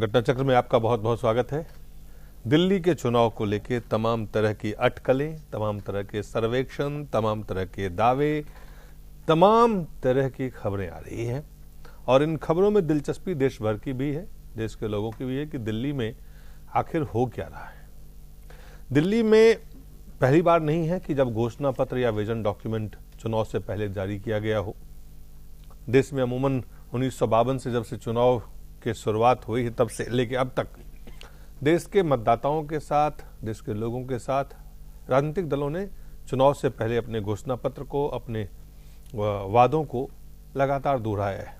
घटनाचक्र में आपका बहुत बहुत स्वागत है। दिल्ली के चुनाव को लेकर तमाम तरह की अटकलें, तमाम तरह के सर्वेक्षण, तमाम तरह के दावे, तमाम तरह की खबरें आ रही हैं और इन खबरों में दिलचस्पी देश भर की भी है, देश के लोगों की भी है कि दिल्ली में आखिर हो क्या रहा है। दिल्ली में पहली बार नहीं है कि जब घोषणा पत्र या विजन डॉक्यूमेंट चुनाव से पहले जारी किया गया हो। देश में अमूमन 1952 से जब से चुनाव की शुरुआत हुई है तब से लेके अब तक देश के मतदाताओं के साथ, देश के लोगों के साथ राजनीतिक दलों ने चुनाव से पहले अपने घोषणा पत्र को, अपने वादों को लगातार दोहराया है।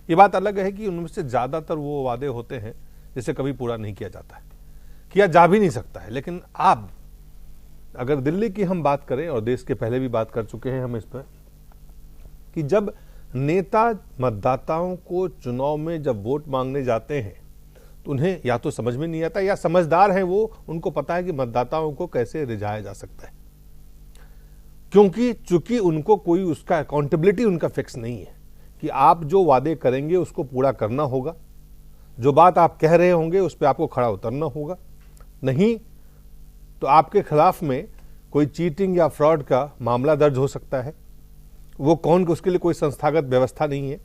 ये बात अलग है कि उनमें से ज्यादातर वो वादे होते हैं जिसे कभी पूरा नहीं किया जाता है, किया जा भी नहीं सकता है। लेकिन आप अगर दिल्ली की हम बात करें, और देश के पहले भी बात कर चुके हैं हम इस पर, कि जब नेता मतदाताओं को चुनाव में जब वोट मांगने जाते हैं तो उन्हें या तो समझ में नहीं आता या समझदार हैं वो, उनको पता है कि मतदाताओं को कैसे रिझाया जा सकता है, क्योंकि चूंकि उनको कोई उसका अकाउंटेबिलिटी उनका फिक्स नहीं है कि आप जो वादे करेंगे उसको पूरा करना होगा, जो बात आप कह रहे होंगे उस पर आपको खड़ा उतरना होगा, नहीं तो आपके खिलाफ में कोई चीटिंग या फ्रॉड का मामला दर्ज हो सकता है। वो कौन, उसके लिए कोई संस्थागत व्यवस्था नहीं है।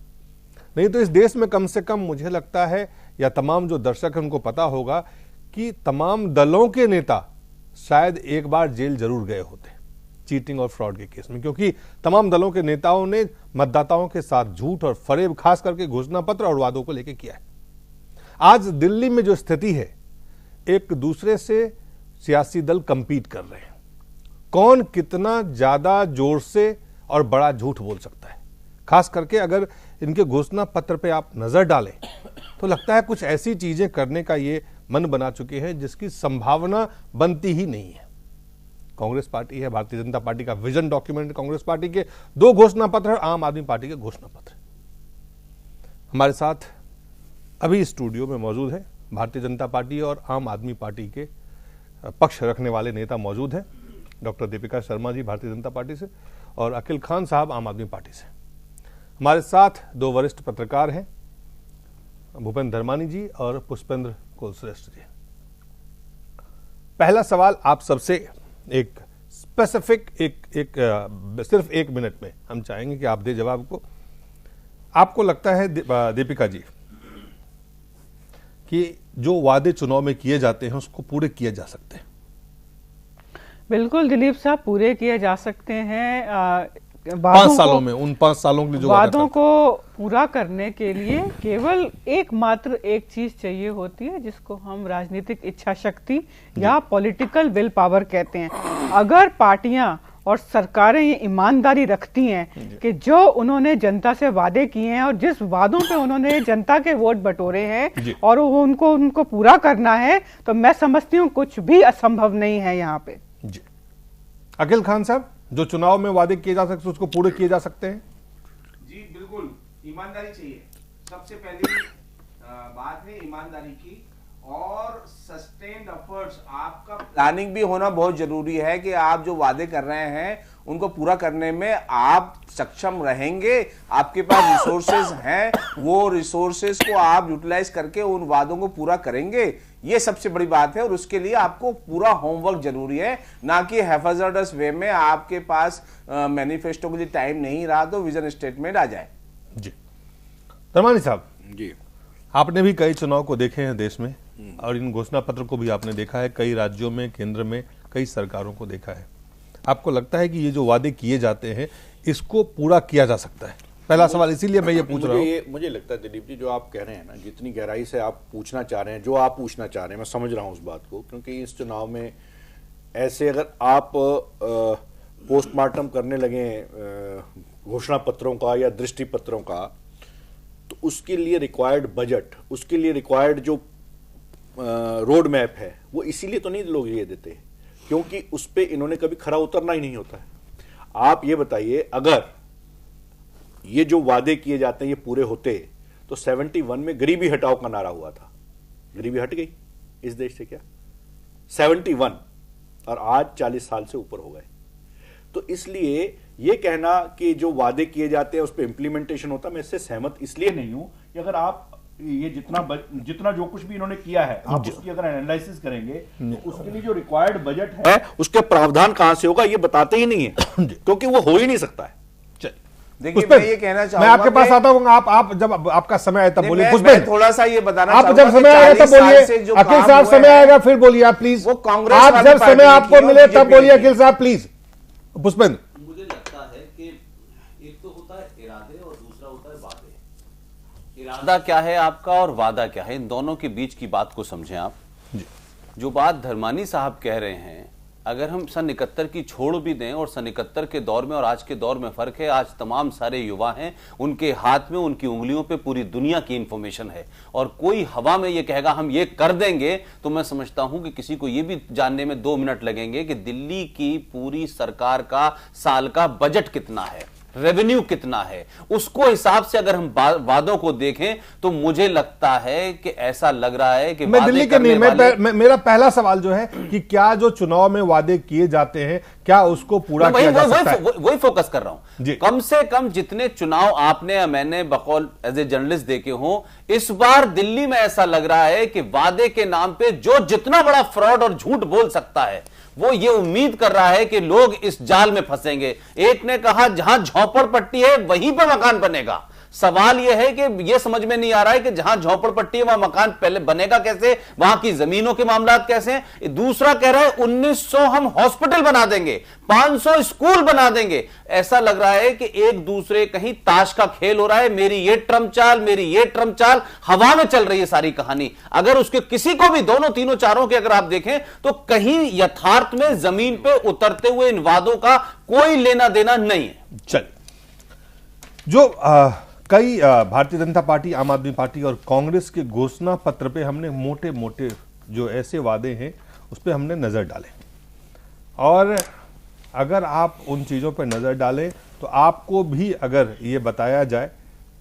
नहीं तो इस देश में कम से कम मुझे लगता है, या तमाम जो दर्शक हैं उनको पता होगा कि तमाम दलों के नेता शायद एक बार जेल जरूर गए होते चीटिंग और फ्रॉड के केस में, क्योंकि तमाम दलों के नेताओं ने मतदाताओं के साथ झूठ और फरेब खास करके घोषणा पत्र और वादों को लेकर किया है। आज दिल्ली में जो स्थिति है, एक दूसरे से सियासी दल कंपीट कर रहे हैं, कौन कितना ज्यादा जोर से और बड़ा झूठ बोल सकता है। खास करके अगर इनके घोषणा पत्र पे आप नजर डालें तो लगता है कुछ ऐसी चीजें करने का ये मन बना चुके हैं जिसकी संभावना बनती ही नहीं है। कांग्रेस पार्टी है, भारतीय जनता पार्टी का विजन डॉक्यूमेंट, कांग्रेस पार्टी के 2 घोषणा पत्र और आम आदमी पार्टी के घोषणा पत्र। हमारे साथ अभी स्टूडियो में मौजूद है भारतीय जनता पार्टी और आम आदमी पार्टी के पक्ष रखने वाले नेता मौजूद हैं, डॉक्टर दीपिका शर्मा जी भारतीय जनता पार्टी से और अकील खान साहब आम आदमी पार्टी से। हमारे साथ 2 वरिष्ठ पत्रकार हैं, भूपेंद्र धर्मानी जी और पुष्पेंद्र कुलश्रेष्ठ जी। पहला सवाल आप सबसे एक स्पेसिफिक सिर्फ 1 मिनट में हम चाहेंगे कि आप दे जवाब को। आपको लगता है दीपिका जी कि जो वादे चुनाव में किए जाते हैं उसको पूरे किए जा सकते हैं? बिल्कुल दिलीप साहब, पूरे किए जा सकते हैं। 5 सालों में, उन 5 सालों के लिए जो वादों को पूरा करने के लिए केवल एकमात्र एक चीज चाहिए होती है, जिसको हम राजनीतिक इच्छा शक्ति या पॉलिटिकल विल पावर कहते हैं। अगर पार्टियां और सरकारें ये ईमानदारी रखती हैं कि जो उन्होंने जनता से वादे किए हैं और जिस वादों पे उन्होंने जनता के वोट बटोरे हैं और वो उनको पूरा करना है, तो मैं समझती हूँ कुछ भी असंभव नहीं है यहाँ पे। जी अकील खान साहब, जो चुनाव में वादे किए जा सकते उसको पूरे किए जा सकते हैं? जी बिल्कुल, ईमानदारी चाहिए। सबसे पहली बात है ईमानदारी की, और सस्टेन्ड एफर्ट्स, आपका प्लानिंग भी होना बहुत जरूरी है कि आप जो वादे कर रहे हैं उनको पूरा करने में आप सक्षम रहेंगे, आपके पास रिसोर्सेज हैं, वो रिसोर्सेज को आप यूटिलाइज करके उन वादों को पूरा करेंगे। ये सबसे बड़ी बात है और उसके लिए आपको पूरा होमवर्क जरूरी है, ना कि हैफाजर्डस वे में आपके पास मैनिफेस्टो के लिए टाइम नहीं रहा तो विजन स्टेटमेंट आ जाए। जी धर्मानी साहब जी, आपने भी कई चुनाव को देखे हैं देश में और इन घोषणा पत्र को भी आपने देखा है, कई राज्यों में, केंद्र में कई सरकारों को देखा है। आपको लगता है कि ये जो वादे किए जाते हैं इसको पूरा किया जा सकता है? पहला सवाल इसीलिए मैं ये पूछ रहा हूँ। मुझे लगता है दिलीप जी, जो आप कह रहे हैं ना, जितनी गहराई से आप पूछना चाह रहे हैं, जो आप पूछना चाह रहे हैं, मैं समझ रहा हूँ उस बात को, क्योंकि इस चुनाव में ऐसे अगर आप पोस्टमार्टम करने लगे घोषणा पत्रों का या दृष्टि पत्रों का, तो उसके लिए रिक्वायर्ड बजट, उसके लिए रिक्वायर्ड जो रोड मैप है, वो इसीलिए तो नहीं लोग ये देते क्योंकि उस पर इन्होंने कभी खरा उतरना ही नहीं होता है। आप ये बताइए, अगर ये जो वादे किए जाते हैं ये पूरे होते तो 71 में गरीबी हटाओ का नारा हुआ था, गरीबी हट गई इस देश से क्या? 71, और आज 40 साल से ऊपर हो गए। तो इसलिए ये कहना कि जो वादे किए जाते हैं उस पर इंप्लीमेंटेशन होता, मैं इससे सहमत इसलिए नहीं हूं कि अगर आप ये जितना जो कुछ भी इन्होंने किया है, आप उसकी अगर एनालिसिस करेंगे तो उसके लिए जो रिक्वायर्ड बजट है उसके प्रावधान कहां से होगा ये बताते ही नहीं है, क्योंकि वो हो ही नहीं सकता है। देखिए मैं ये कहना चाहूंगा, मैं आपके पास आता हूँ, आप जब आपका समय आए तब बोलिए। मैं थोड़ा सा ये बताना आप जब समय आएगा तब बोलिए, अखिल साहब समय आएगा फिर बोलिए आप प्लीज। वो कांग्रेस आप जब समय आपको मिले तब बोलिए अखिल साहब प्लीज। पुष्पेंद्र, मुझे लगता है कि एक तो होता है इरादे और दूसरा होता है वादे। इरादा क्या है आपका और वादा क्या है, इन दोनों के बीच की बात को समझें आप। जो बात धर्मानी साहब कह रहे हैं, अगर हम सन 71 की छोड़ भी दें और सन 71 के दौर में और आज के दौर में फर्क है। आज तमाम सारे युवा हैं, उनके हाथ में, उनकी उंगलियों पे पूरी दुनिया की इंफॉर्मेशन है, और कोई हवा में ये कहेगा हम ये कर देंगे, तो मैं समझता हूं कि किसी को ये भी जानने में 2 मिनट लगेंगे कि दिल्ली की पूरी सरकार का साल का बजट कितना है, रेवेन्यू कितना है। उसको हिसाब से अगर हम वादों को देखें तो मुझे लगता है कि ऐसा लग रहा है कि मैं दिल्ली के नहीं, मेरा पहला सवाल जो है कि क्या जो चुनाव में वादे किए जाते हैं क्या उसको पूरा किया जा सकता है? वही फोकस कर रहा हूं। कम से कम जितने चुनाव आपने या मैंने बकौल एज ए जर्नलिस्ट देखे हो, इस बार दिल्ली में ऐसा लग रहा है कि वादे के नाम पे जो जितना बड़ा फ्रॉड और झूठ बोल सकता है, वो ये उम्मीद कर रहा है कि लोग इस जाल में फंसेंगे। एक ने कहा जहां झोपड़पट्टी है वहीं पर मकान बनेगा। सवाल यह है कि यह समझ में नहीं आ रहा है कि जहां झोपड़पट्टी है वहां मकान पहले बनेगा कैसे, वहां की जमीनों के मामलात कैसे हैं। दूसरा कह रहा है 1900 हम हॉस्पिटल बना देंगे, 500 स्कूल बना देंगे। ऐसा लग रहा है कि एक दूसरे कहीं ताश का खेल हो रहा है, मेरी ये ट्रम्प चाल, मेरी ये ट्रम्प चाल, हवा में चल रही है सारी कहानी। अगर उसके किसी को भी, दोनों तीनों चारों के अगर आप देखें तो कहीं यथार्थ में जमीन पे उतरते हुए इन वादों का कोई लेना देना नहीं है। चल, जो कई भारतीय जनता पार्टी, आम आदमी पार्टी और कांग्रेस के घोषणा पत्र पे हमने मोटे मोटे जो ऐसे वादे हैं उस पर हमने नजर डाले, और अगर आप उन चीजों पर नजर डालें तो आपको भी अगर ये बताया जाए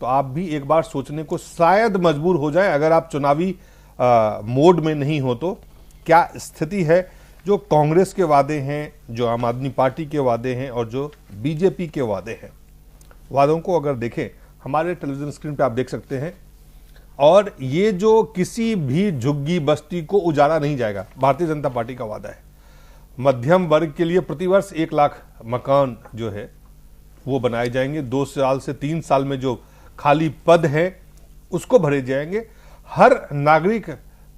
तो आप भी एक बार सोचने को शायद मजबूर हो जाए, अगर आप चुनावी मोड में नहीं हो तो क्या स्थिति है। जो कांग्रेस के वादे हैं, जो आम आदमी पार्टी के वादे हैं और जो बीजेपी के वादे हैं, वादों को अगर देखें हमारे टेलीविजन स्क्रीन पे आप देख सकते हैं, और ये जो किसी भी झुग्गी बस्ती को उजाड़ा नहीं जाएगा। भारतीय जनता पार्टी का वादा है मध्यम वर्ग के लिए प्रतिवर्ष 1 लाख मकान जो है वो बनाए जाएंगे। 2 साल से 3 साल में जो खाली पद हैं उसको भरे जाएंगे। हर नागरिक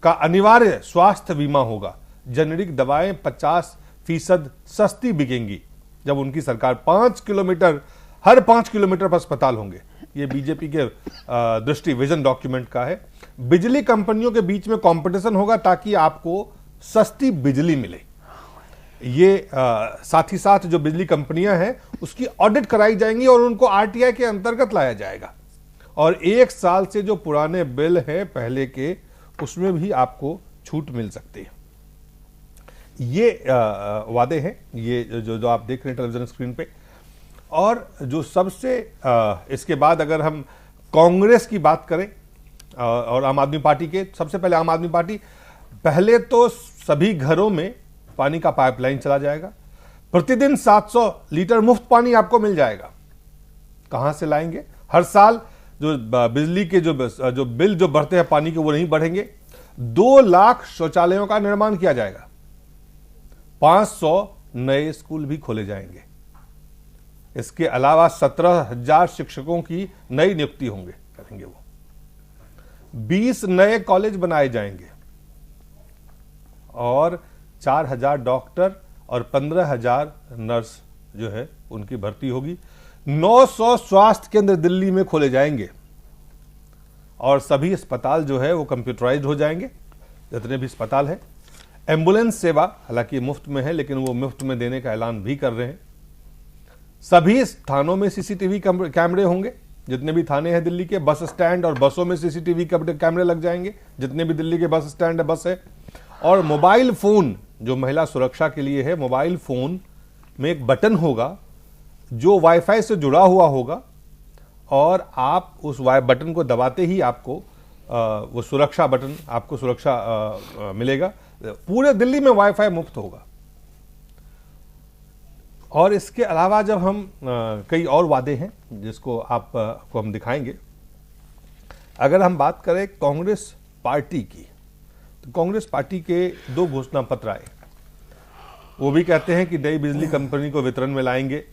का अनिवार्य स्वास्थ्य बीमा होगा। जेनेरिक दवाएं 50% सस्ती बिकेंगी जब उनकी सरकार। 5 किलोमीटर, हर 5 किलोमीटर पर अस्पताल होंगे। ये बीजेपी के दृष्टि विजन डॉक्यूमेंट का है। बिजली कंपनियों के बीच में कंपटीशन होगा ताकि आपको सस्ती बिजली मिले। ये साथ ही साथ जो बिजली कंपनियां हैं उसकी ऑडिट कराई जाएंगी और उनको आरटीआई के अंतर्गत लाया जाएगा। और 1 साल से जो पुराने बिल हैं पहले के, उसमें भी आपको छूट मिल सकती है। ये वादे हैं, ये जो आप देख रहे हैं टेलीविजन स्क्रीन पे। और जो सबसे इसके बाद अगर हम कांग्रेस की बात करें और आम आदमी पार्टी के, सबसे पहले आम आदमी पार्टी, पहले तो सभी घरों में पानी का पाइपलाइन चला जाएगा। प्रतिदिन 700 लीटर मुफ्त पानी आपको मिल जाएगा। कहां से लाएंगे? हर साल जो बिजली के जो बिल जो बढ़ते हैं पानी के वो नहीं बढ़ेंगे। 2 लाख शौचालयों का निर्माण किया जाएगा। 500 नए स्कूल भी खोले जाएंगे। इसके अलावा 17,000 शिक्षकों की नई नियुक्ति करेंगे वो। 20 नए कॉलेज बनाए जाएंगे और 4,000 डॉक्टर और 15,000 नर्स जो है उनकी भर्ती होगी। 900 स्वास्थ्य केंद्र दिल्ली में खोले जाएंगे और सभी अस्पताल जो है वो कंप्यूटराइज्ड हो जाएंगे, जितने भी अस्पताल हैं। एम्बुलेंस सेवा हालांकि मुफ्त में है, लेकिन वो मुफ्त में देने का ऐलान भी कर रहे हैं। सभी थानों में सीसीटीवी कैमरे होंगे, जितने भी थाने हैं दिल्ली के। बस स्टैंड और बसों में सीसीटीवी कैमरे लग जाएंगे, जितने भी दिल्ली के बस स्टैंड है, बस है। और मोबाइल फोन जो महिला सुरक्षा के लिए है, मोबाइल फोन में एक बटन होगा जो वाईफाई से जुड़ा हुआ होगा, और आप उस बटन को दबाते ही आपको वो सुरक्षा बटन, आपको सुरक्षा मिलेगा। पूरे दिल्ली में वाईफाई मुफ्त होगा। और इसके अलावा जब हम कई और वादे हैं जिसको आपको हम दिखाएंगे, अगर हम बात करें कांग्रेस पार्टी की, तो कांग्रेस पार्टी के 2 घोषणा पत्र आए। वो भी कहते हैं कि नई बिजली कंपनी को वितरण में लाएंगे,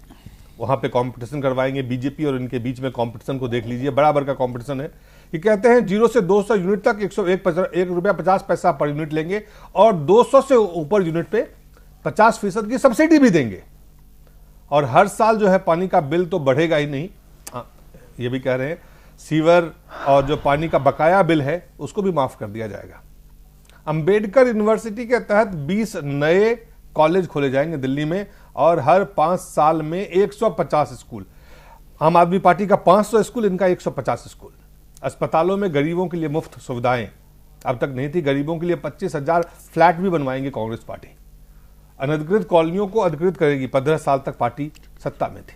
वहां पे कंपटीशन करवाएंगे। बीजेपी और इनके बीच में कंपटीशन को देख लीजिए, बराबर का कंपटीशन है। ये कहते हैं 0 से 200 यूनिट तक 101 रुपया 50 पैसा पर यूनिट लेंगे और 200 से ऊपर यूनिट पे 50% की सब्सिडी भी देंगे। और हर साल जो है पानी का बिल तो बढ़ेगा ही नहीं, ये भी कह रहे हैं सीवर और जो पानी का बकाया बिल है उसको भी माफ कर दिया जाएगा। अंबेडकर यूनिवर्सिटी के तहत 20 नए कॉलेज खोले जाएंगे दिल्ली में और हर 5 साल में 150 स्कूल। आम आदमी पार्टी का 500 स्कूल, इनका 150 स्कूल। अस्पतालों में गरीबों के लिए मुफ्त सुविधाएं अब तक नहीं थी, गरीबों के लिए 25,000 फ्लैट भी बनवाएंगे कांग्रेस पार्टी। अनधिकृत कॉलोनियों को अधिकृत करेगी, 15 साल तक पार्टी सत्ता में थी।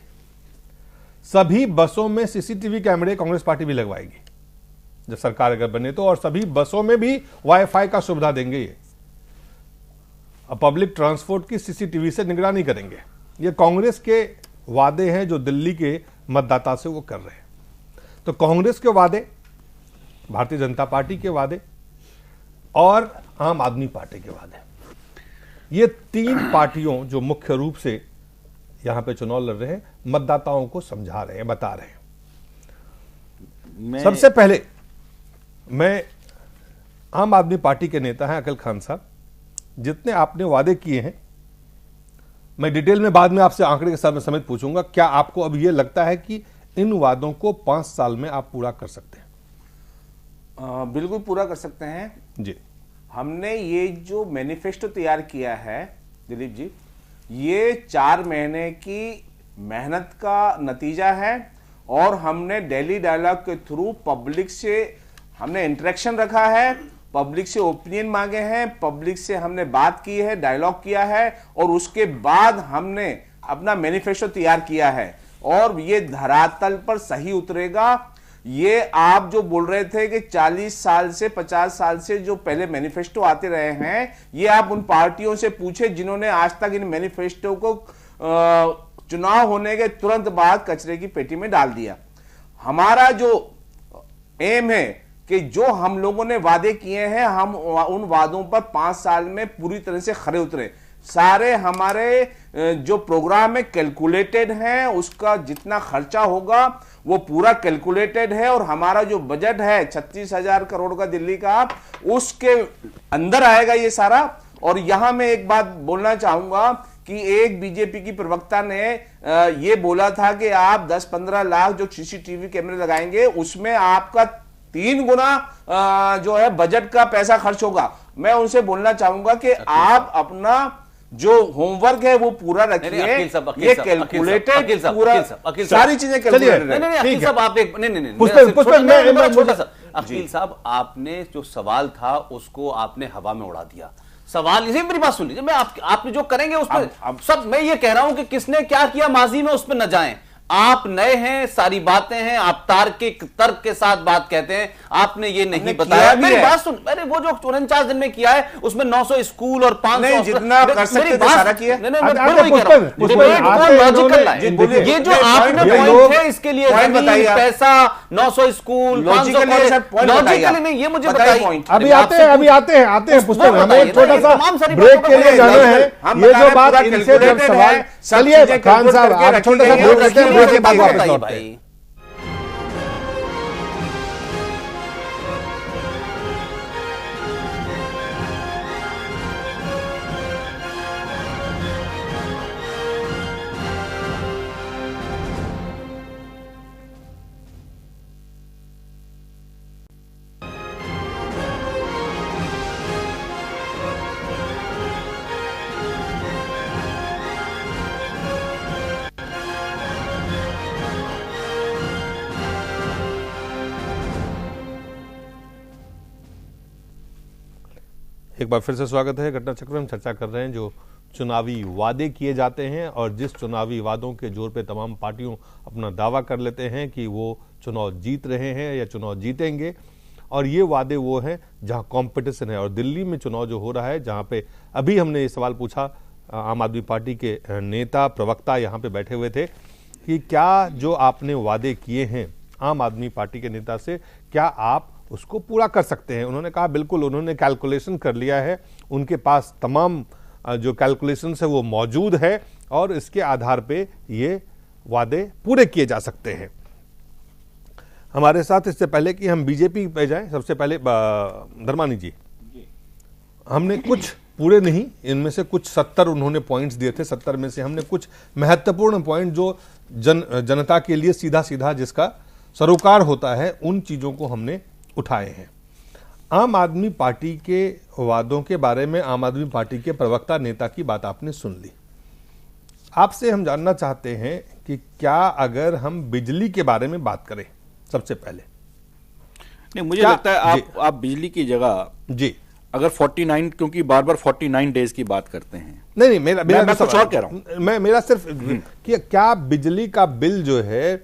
सभी बसों में सीसीटीवी कैमरे कांग्रेस पार्टी भी लगवाएगी जब सरकार अगर बने तो, और सभी बसों में भी वाईफाई का सुविधा देंगे। ये अब पब्लिक ट्रांसपोर्ट की सीसीटीवी से निगरानी करेंगे। ये कांग्रेस के वादे हैं जो दिल्ली के मतदाता से वो कर रहे हैं। तो कांग्रेस के वादे, भारतीय जनता पार्टी के वादे और आम आदमी पार्टी के वादे, ये 3 पार्टियों जो मुख्य रूप से यहां पे चुनाव लड़ रहे हैं, मतदाताओं को समझा रहे हैं, बता रहे हैं। सबसे पहले मैं आम आदमी पार्टी के नेता हैं अकील खान साहब, जितने आपने वादे किए हैं, मैं डिटेल में बाद में आपसे आंकड़े के साथ समेत पूछूंगा, क्या आपको अब यह लगता है कि इन वादों को 5 साल में आप पूरा कर सकते हैं? बिल्कुल पूरा कर सकते हैं जी। हमने ये जो मैनिफेस्टो तैयार किया है दिलीप जी, ये 4 महीने की मेहनत का नतीजा है। और हमने डेली डायलॉग के थ्रू पब्लिक से हमने इंटरेक्शन रखा है, पब्लिक से ओपिनियन मांगे हैं, पब्लिक से हमने बात की है, डायलॉग किया है और उसके बाद हमने अपना मैनिफेस्टो तैयार किया है और ये धरातल पर सही उतरेगा। ये आप जो बोल रहे थे कि 40 साल से 50 साल से जो पहले मैनिफेस्टो आते रहे हैं, ये आप उन पार्टियों से पूछे जिन्होंने आज तक इन मैनिफेस्टो को चुनाव होने के तुरंत बाद कचरे की पेटी में डाल दिया। हमारा जो एम है कि जो हम लोगों ने वादे किए हैं, हम उन वादों पर 5 साल में पूरी तरह से खरे उतरे। सारे हमारे जो प्रोग्राम है कैलकुलेटेड है, उसका जितना खर्चा होगा वो पूरा कैलकुलेटेड है और हमारा जो बजट है 36,000 करोड़ का दिल्ली का, उसके अंदर आएगा ये सारा। और यहां मैं एक बात बोलना चाहूंगा कि एक बीजेपी की प्रवक्ता ने ये बोला था कि आप 10-15 लाख जो सीसीटीवी कैमरे लगाएंगे उसमें आपका 3 गुना जो है बजट का पैसा खर्च होगा। मैं उनसे बोलना चाहूंगा कि आप अपना जो होमवर्क है वो पूरा रखिए। ये कैलकुलेटेड पूरा सारी चीजें कैलकुलेटेड है। अकील साहब आप एक छोटा सा अकील साहब, आपने जो सवाल था उसको आपने हवा में उड़ा दिया। सवाल इसी, मेरी बात सुन लीजिए, मैं आपने जो करेंगे उस पर सब, मैं ये कह रहा हूं कि किसने क्या किया माजी में उस पर न जाएं। आप नए हैं, सारी बातें हैं, आप तार्किक तर्क के साथ बात कहते हैं, आपने ये नहीं बताया। मेरी बात सुन, अरे वो जो 49 दिन में किया है उसमें 900 स्कूल और 500 जितना कर सकते थे सारा किया। ये जो आपने पॉइंट है इसके लिए पैसा 900 स्कूल लॉजिकली नहीं, ये मुझे बताइए। अभी आते हैं पुष्पन, हमें छोटा सा ब्रेक के लिए जाना है। ये जो बात इनसे जब सवाल, चलिए खान साहब आप छोटा सा ब्रेक करते हैं, ब्रेक के बाद वापस लौटते हैं। एक बार फिर से स्वागत है। घटना चक्र में हम चर्चा कर रहे हैं जो चुनावी वादे किए जाते हैं और जिस चुनावी वादों के जोर पे तमाम पार्टियों अपना दावा कर लेते हैं कि वो चुनाव जीत रहे हैं या चुनाव जीतेंगे। और ये वादे वो हैं जहां कंपटीशन है। और दिल्ली में चुनाव जो हो रहा है, जहां पे अभी हमने ये सवाल पूछा, आम आदमी पार्टी के नेता प्रवक्ता यहाँ पे बैठे हुए थे कि क्या जो आपने वादे किए हैं आम आदमी पार्टी के नेता से, क्या आप उसको पूरा कर सकते हैं? उन्होंने कहा बिल्कुल, उन्होंने कैलकुलेशन कर लिया है, उनके पास तमाम जो कैलकुलेशन है वो मौजूद है और इसके आधार पे ये वादे पूरे किए जा सकते हैं। हमारे साथ इससे पहले कि हम बीजेपी पे जाएं, सबसे पहले धर्मानी जी, हमने कुछ पूरे नहीं, इनमें से कुछ 70 उन्होंने पॉइंट्स दिए थे, 70 में से हमने कुछ महत्वपूर्ण पॉइंट जो जनता के लिए सीधा सीधा जिसका सरोकार होता है, उन चीजों को हमने उठाए हैं। आम आदमी पार्टी के वादों के बारे में आम आदमी पार्टी के प्रवक्ता नेता की बात आपने सुन ली। आपसे हम जानना चाहते हैं कि क्या अगर हम बिजली के बारे में बात करें सबसे पहले, नहीं मुझे लगता है आप बिजली की जगह जी अगर 49, क्योंकि बार बार 49 डेज की बात करते हैं, नहीं मेरा मैं कुछ और कह रहा हूं, मेरा सिर्फ कि क्या बिजली का बिल जो है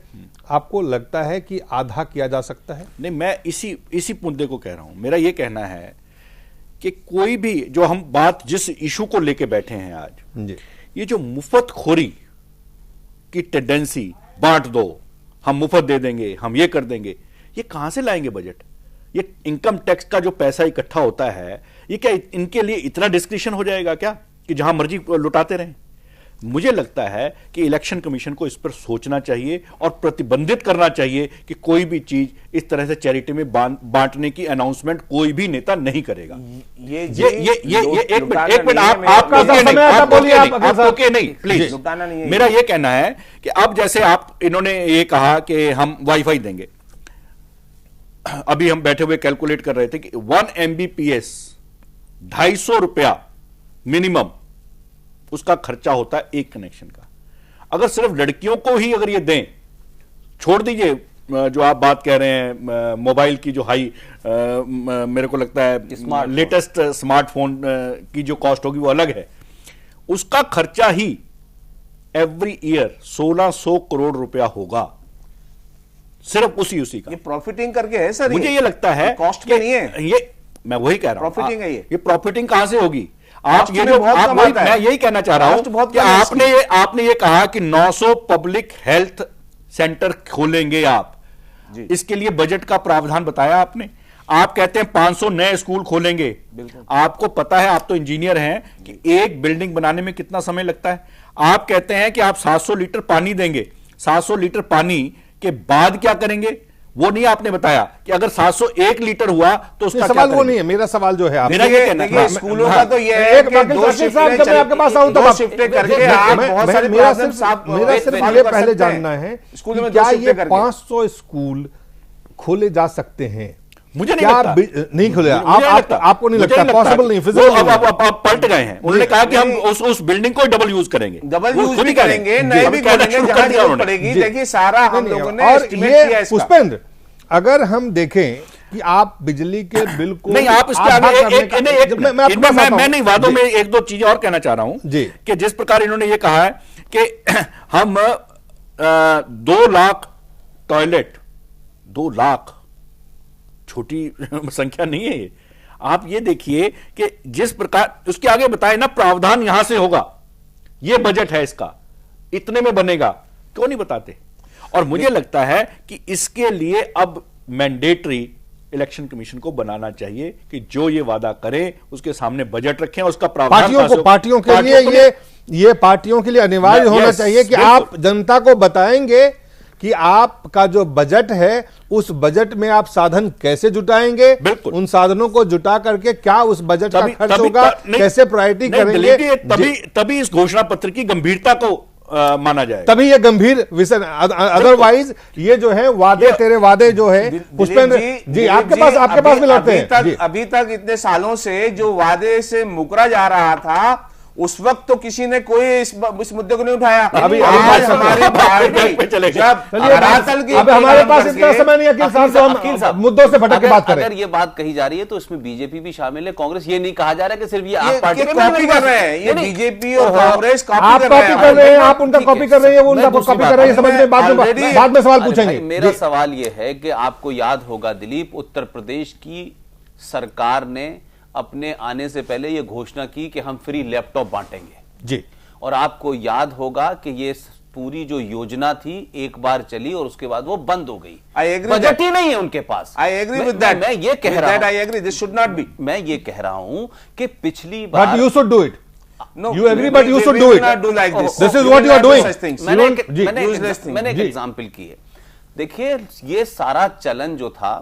आपको लगता है कि आधा किया जा सकता है? नहीं, मैं इसी मुद्दे को कह रहा हूं। मेरा यह कहना है कि कोई भी जो हम बात जिस इशू को लेके बैठे हैं आज जी, ये जो मुफ्तखोरी की टेंडेंसी, बांट दो, हम मुफ्त दे देंगे, हम ये कर देंगे, ये कहां से लाएंगे बजट? ये इनकम टैक्स का जो पैसा इकट्ठा होता है, ये क्या इनके लिए इतना डिस्क्रिशन हो जाएगा क्या कि जहां मर्जी लुटाते रहें? मुझे लगता है कि इलेक्शन कमीशन को इस पर सोचना चाहिए और प्रतिबंधित करना चाहिए कि कोई भी चीज इस तरह से चैरिटी में बांटने की अनाउंसमेंट कोई भी नेता नहीं करेगा। ये एक मिनट आपका समय नहीं, प्लीज। मेरा यह कहना है कि अब जैसे आप इन्होंने ये कहा कि हम वाईफाई देंगे, अभी हम बैठे हुए कैलकुलेट कर रहे थे कि 1 MBPS 250 रुपया मिनिमम उसका खर्चा होता है एक कनेक्शन का। अगर सिर्फ लड़कियों को ही अगर ये दें, छोड़ दीजिए जो आप बात कह रहे हैं मोबाइल की जो हाई, मेरे को लगता है लेटेस्ट स्मार्टफोन की जो कॉस्ट होगी वो अलग है, उसका खर्चा ही एवरी ईयर 1600 करोड़ रुपया होगा, सिर्फ उसी का। ये प्रॉफिटिंग करके है सर, मुझे ये लगता है कॉस्ट में नहीं है, ये मैं वही कह रहा हूं, प्रॉफिटिंग है ये प्रॉफिटिंग कहां से होगी? आप ये में जो बहुत आप कम आता है। मैं यही कहना चाह रहा हूं कि आपने ये कहा कि 900 पब्लिक हेल्थ सेंटर खोलेंगे आप, इसके लिए बजट का प्रावधान बताया आपने। आप कहते हैं 500 नए स्कूल खोलेंगे। आपको पता है, आप तो इंजीनियर हैं, कि एक बिल्डिंग बनाने में कितना समय लगता है। आप कहते हैं कि आप 700 लीटर पानी देंगे, 700 लीटर पानी के बाद क्या करेंगे वो नहीं आपने बताया कि अगर 701 लीटर हुआ तो उसका सवाल वो नहीं है। मेरा सवाल जो है, मेरा ये कहना है स्कूलों का तो ये है कि दो शिफ्टें करके आप बहुत सारे मेरा सिर्फ ये पहले जानना है स्कूल में क्या ये 500 स्कूल खोले जा सकते हैं? मुझे नहीं लगता, नहीं खुले। आपको नहीं लगता? पॉसिबल नहीं, फिजिबल। आप पलट गए हैं। उन्होंने कहा कि हम उस बिल्डिंग को डबल यूज करेंगे, डबल यूज भी करेंगे, नए भी खोलेंगे जहां जरूरत पड़ेगी। देखिए सारा हम लोगों ने एस्टिमेट किया इसका। पुष्पेंद्र, अगर हम देखें कि आप बिजली के बिल को नहीं, आप इसके आगे मैं नहीं, वादों में एक दो चीजें और कहना चाह रहा हूं जी, कि जिस प्रकार इन्होंने ये कहा है कि हम 2 लाख टॉयलेट, 2 लाख छोटी संख्या नहीं है ये। आप ये देखिए कि जिस प्रकार उसके आगे बताए ना, प्रावधान यहां से होगा, ये बजट है इसका, इतने में बनेगा, क्यों नहीं बताते? और मुझे लगता है कि इसके लिए अब मैंडेटरी इलेक्शन कमीशन को बनाना चाहिए कि जो ये वादा करे उसके सामने बजट रखें, उसका प्रावधान पार्टियों के लिए ये पार्टियों के लिए अनिवार्य होना चाहिए कि आप जनता को बताएंगे कि आपका जो बजट है उस बजट में आप साधन कैसे जुटाएंगे, उन साधनों को जुटा करके क्या उस बजट का खर्च होगा, कैसे प्रायोरिटी करेंगे, तभी इस घोषणा पत्र की गंभीरता को माना जाए, तभी ये गंभीर विषय। अदरवाइज ये जो है वादे तेरे वादे जो है, पुष्पेंद्र जी आपके पास भी लड़ते हैं। अभी तक इतने सालों से जो वादे से मुकरा जा रहा था, उस वक्त तो किसी ने कोई इस मुद्दे को नहीं उठाया। अभी हमारी पार्टी जब हमारे पास इतना समय नहीं अखिल साहब, तो हम मुद्दों से भटक के बात करें। अगर ये बात कही जा रही है तो इसमें बीजेपी भी शामिल है, कांग्रेस। ये नहीं कहा जा रहा है कि सिर्फ ये आप पार्टी कॉपी कर रहे हैं, ये बीजेपी और कांग्रेस कॉपी कर रहे हैं, आप उनका कॉपी कर रहे हैं, वो उनका कॉपी कर रहे हैं, समझ में बाद में सवाल पूछेंगे। मेरा सवाल ये है कि आपको याद होगा दिलीप, उत्तर प्रदेश की सरकार ने अपने आने से पहले यह घोषणा की कि हम फ्री लैपटॉप बांटेंगे जी, और आपको याद होगा कि ये पूरी जो योजना थी एक बार चली और उसके बाद वो बंद हो गई। I agree बजट ही नहीं है उनके पास। I agree with that. मैं ये कह रहा हूं, I agree. This should not be. मैं ये कह रहा हूं कि पिछली बार But you should do it. No, You agree, but you should do we it. will not do like this. This is We what will you are not do doing. such things. मैंने एक जी। Example की है। देखिए ये सारा चलन जो था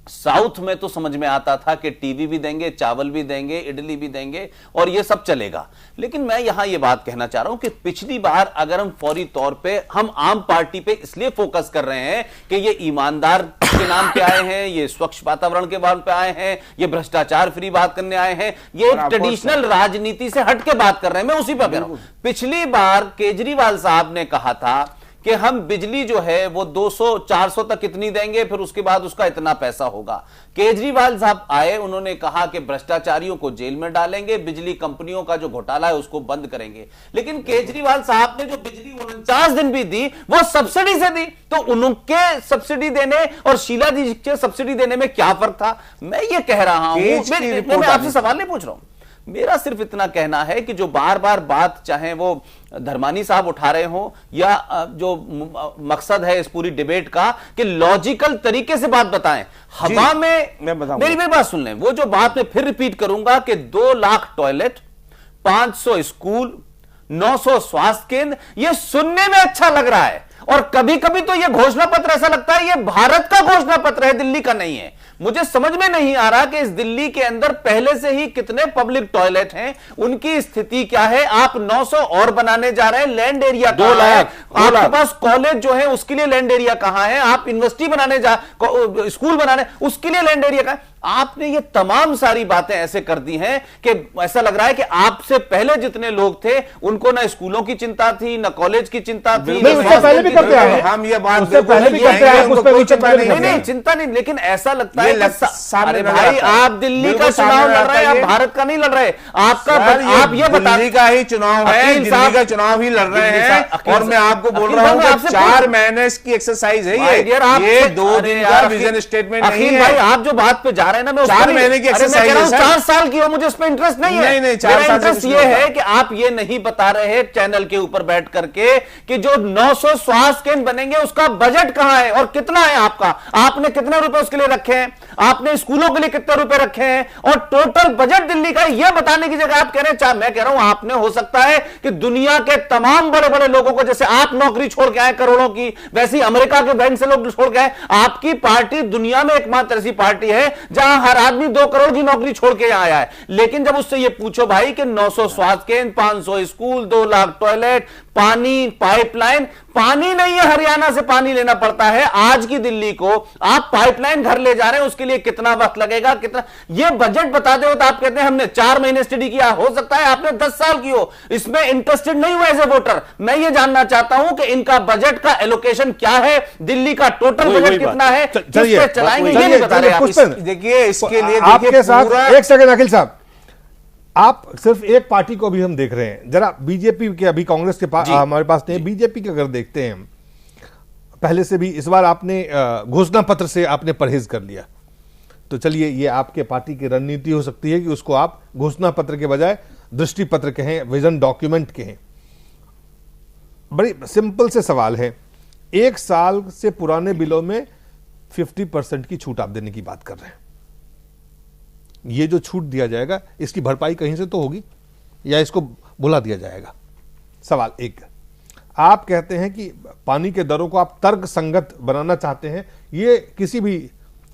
साउथ में तो समझ में आता था कि टीवी भी देंगे, चावल भी देंगे, इडली भी देंगे और ये सब चलेगा। लेकिन मैं यहां ये बात कहना चाह रहा हूं कि पिछली बार अगर हम फौरी तौर पे हम आम पार्टी पे इसलिए फोकस कर रहे हैं कि ये ईमानदार के नाम पे आए हैं, ये स्वच्छ वातावरण के नाम पे आए हैं, ये भ्रष्टाचार फ्री बात करने आए हैं, ये ट्रेडिशनल राजनीति से हट के बात कर रहे हैं। मैं उसी पर कह रहा हूं। पिछली बार केजरीवाल साहब ने कहा था कि हम बिजली जो है वो 200-400 तक इतनी देंगे, फिर उसके बाद उसका इतना पैसा होगा। केजरीवाल साहब आए, उन्होंने कहा कि भ्रष्टाचारियों को जेल में डालेंगे, बिजली कंपनियों का जो घोटाला है उसको बंद करेंगे। लेकिन केजरीवाल साहब ने जो बिजली 49 दिन भी दी वो सब्सिडी से दी, तो उनके सब्सिडी देने और शीला जी के सब्सिडी देने में क्या फर्क था? मैं ये कह रहा हूं, मैं आपसे सवाल नहीं पूछ रहा हूं, मेरा सिर्फ इतना कहना है कि जो बार बार बात चाहे वो धर्मानी साहब उठा रहे हो या जो मकसद है इस पूरी डिबेट का कि लॉजिकल तरीके से बात बताएं। हवा में मेरी बात सुन लें। वो जो बात मैं फिर रिपीट करूंगा कि 2 लाख टॉयलेट, 500 स्कूल, 900 स्वास्थ्य केंद्र, ये सुनने में अच्छा लग रहा है और कभी कभी तो ये घोषणा पत्र ऐसा लगता है ये भारत का घोषणा पत्र है, दिल्ली का नहीं है। मुझे समझ में नहीं आ रहा कि इस दिल्ली के अंदर पहले से ही कितने पब्लिक टॉयलेट हैं, उनकी स्थिति क्या है। आप 900 और बनाने जा रहे हैं, लैंड एरिया 2 लाख, आपके पास कॉलेज जो है उसके लिए लैंड एरिया कहां है, आप यूनिवर्सिटी बनाने स्कूल बनाने उसके लिए लैंड एरिया कहां है। आपने ये तमाम सारी बातें ऐसे कर दी हैं कि ऐसा लग रहा है कि आपसे पहले जितने लोग थे उनको ना स्कूलों की चिंता थी, ना कॉलेज की चिंता थी। उससे पहले भी करते हैं हम ये बात पहले भी करते हैं, उस पर भी चिंता नहीं, चिंता नहीं। लेकिन ऐसा लगता है अरे भाई आप दिल्ली का चुनाव लड़ रहे हैं, आप भारत का नहीं लड़ रहे। आपका आप ये बता, दिल्ली का ही चुनाव है, दिल्ली का चुनाव ही लड़ रहे हैं और मैं आपको बोल रहा हूं कि 4 महीने की एक्सरसाइज है ये 2 दिन का विजन स्टेटमेंट नहीं है। भाई आप जो बात पे जा रहे हैं ना, मैं 4 महीने की एक्सरसाइज है। 4 साल की हो, मुझे उसमें इंटरेस्ट नहीं है। नहीं 4 साल इंटरेस्ट ये है कि आप ये नहीं बता रहे चैनल के ऊपर बैठ करके कि जो 900 स्वास्थ्य केंद्र बनेंगे उसका बजट कहां है और कितना है आपका, आपने कितने रुपए उसके लिए रखे हैं, आपने स्कूलों के लिए कितने रुपए रखे हैं और टोटल बजट दिल्ली का यह बताने की जगह आप कह रहे हैं। मैं कह रहा हूं आपने हो सकता है कि दुनिया के तमाम बड़े बड़े लोगों को, जैसे आप नौकरी छोड़ के आए करोड़ों की, वैसे ही अमेरिका के बैंक से लोग छोड़ के आए। आपकी पार्टी दुनिया में एकमात्र ऐसी पार्टी है जहां हर आदमी 2 करोड़ की नौकरी छोड़ के आया है। लेकिन जब उससे यह पूछो भाई कि 900 स्वास्थ्य केंद्र, 500 स्कूल, 2 लाख टॉयलेट, पानी पाइपलाइन, पानी नहीं है, हरियाणा से पानी लेना पड़ता है। आज की दिल्ली को आप पाइपलाइन घर ले जा रहे हैं, उसके लिए कितना वक्त लगेगा, कितना ये बजट बताते हो तो आप कहते हैं हमने 4 महीने स्टडी किया। हो सकता है आपने 10 साल की हो, इसमें इंटरेस्टेड नहीं हुआ एज ए वोटर। मैं ये जानना चाहता हूं कि इनका बजट का एलोकेशन क्या है, दिल्ली का टोटल बजट कितना है, किस पे चलाएंगे, ये नहीं बता रहे आप। देखिए इसके लिए आपके साथ एक सेकंड अखिल साहब, आप सिर्फ एक पार्टी को भी हम देख रहे हैं, जरा बीजेपी के, अभी कांग्रेस के पास हमारे पास नहीं, बीजेपी के अगर देखते हैं पहले से भी, इस बार आपने घोषणा पत्र से आपने परहेज कर लिया, तो चलिए ये आपके पार्टी की रणनीति हो सकती है कि उसको आप घोषणा पत्र के बजाय दृष्टि पत्र कहें, विजन डॉक्यूमेंट कहें। बड़ी सिंपल से सवाल है, 1 साल से पुराने बिलों में 50% की छूट आप देने की बात कर रहे हैं। ये जो छूट दिया जाएगा इसकी भरपाई कहीं से तो होगी या इसको भुला दिया जाएगा? सवाल एक। आप कहते हैं कि पानी के दरों को आप तर्क संगत बनाना चाहते हैं, ये किसी भी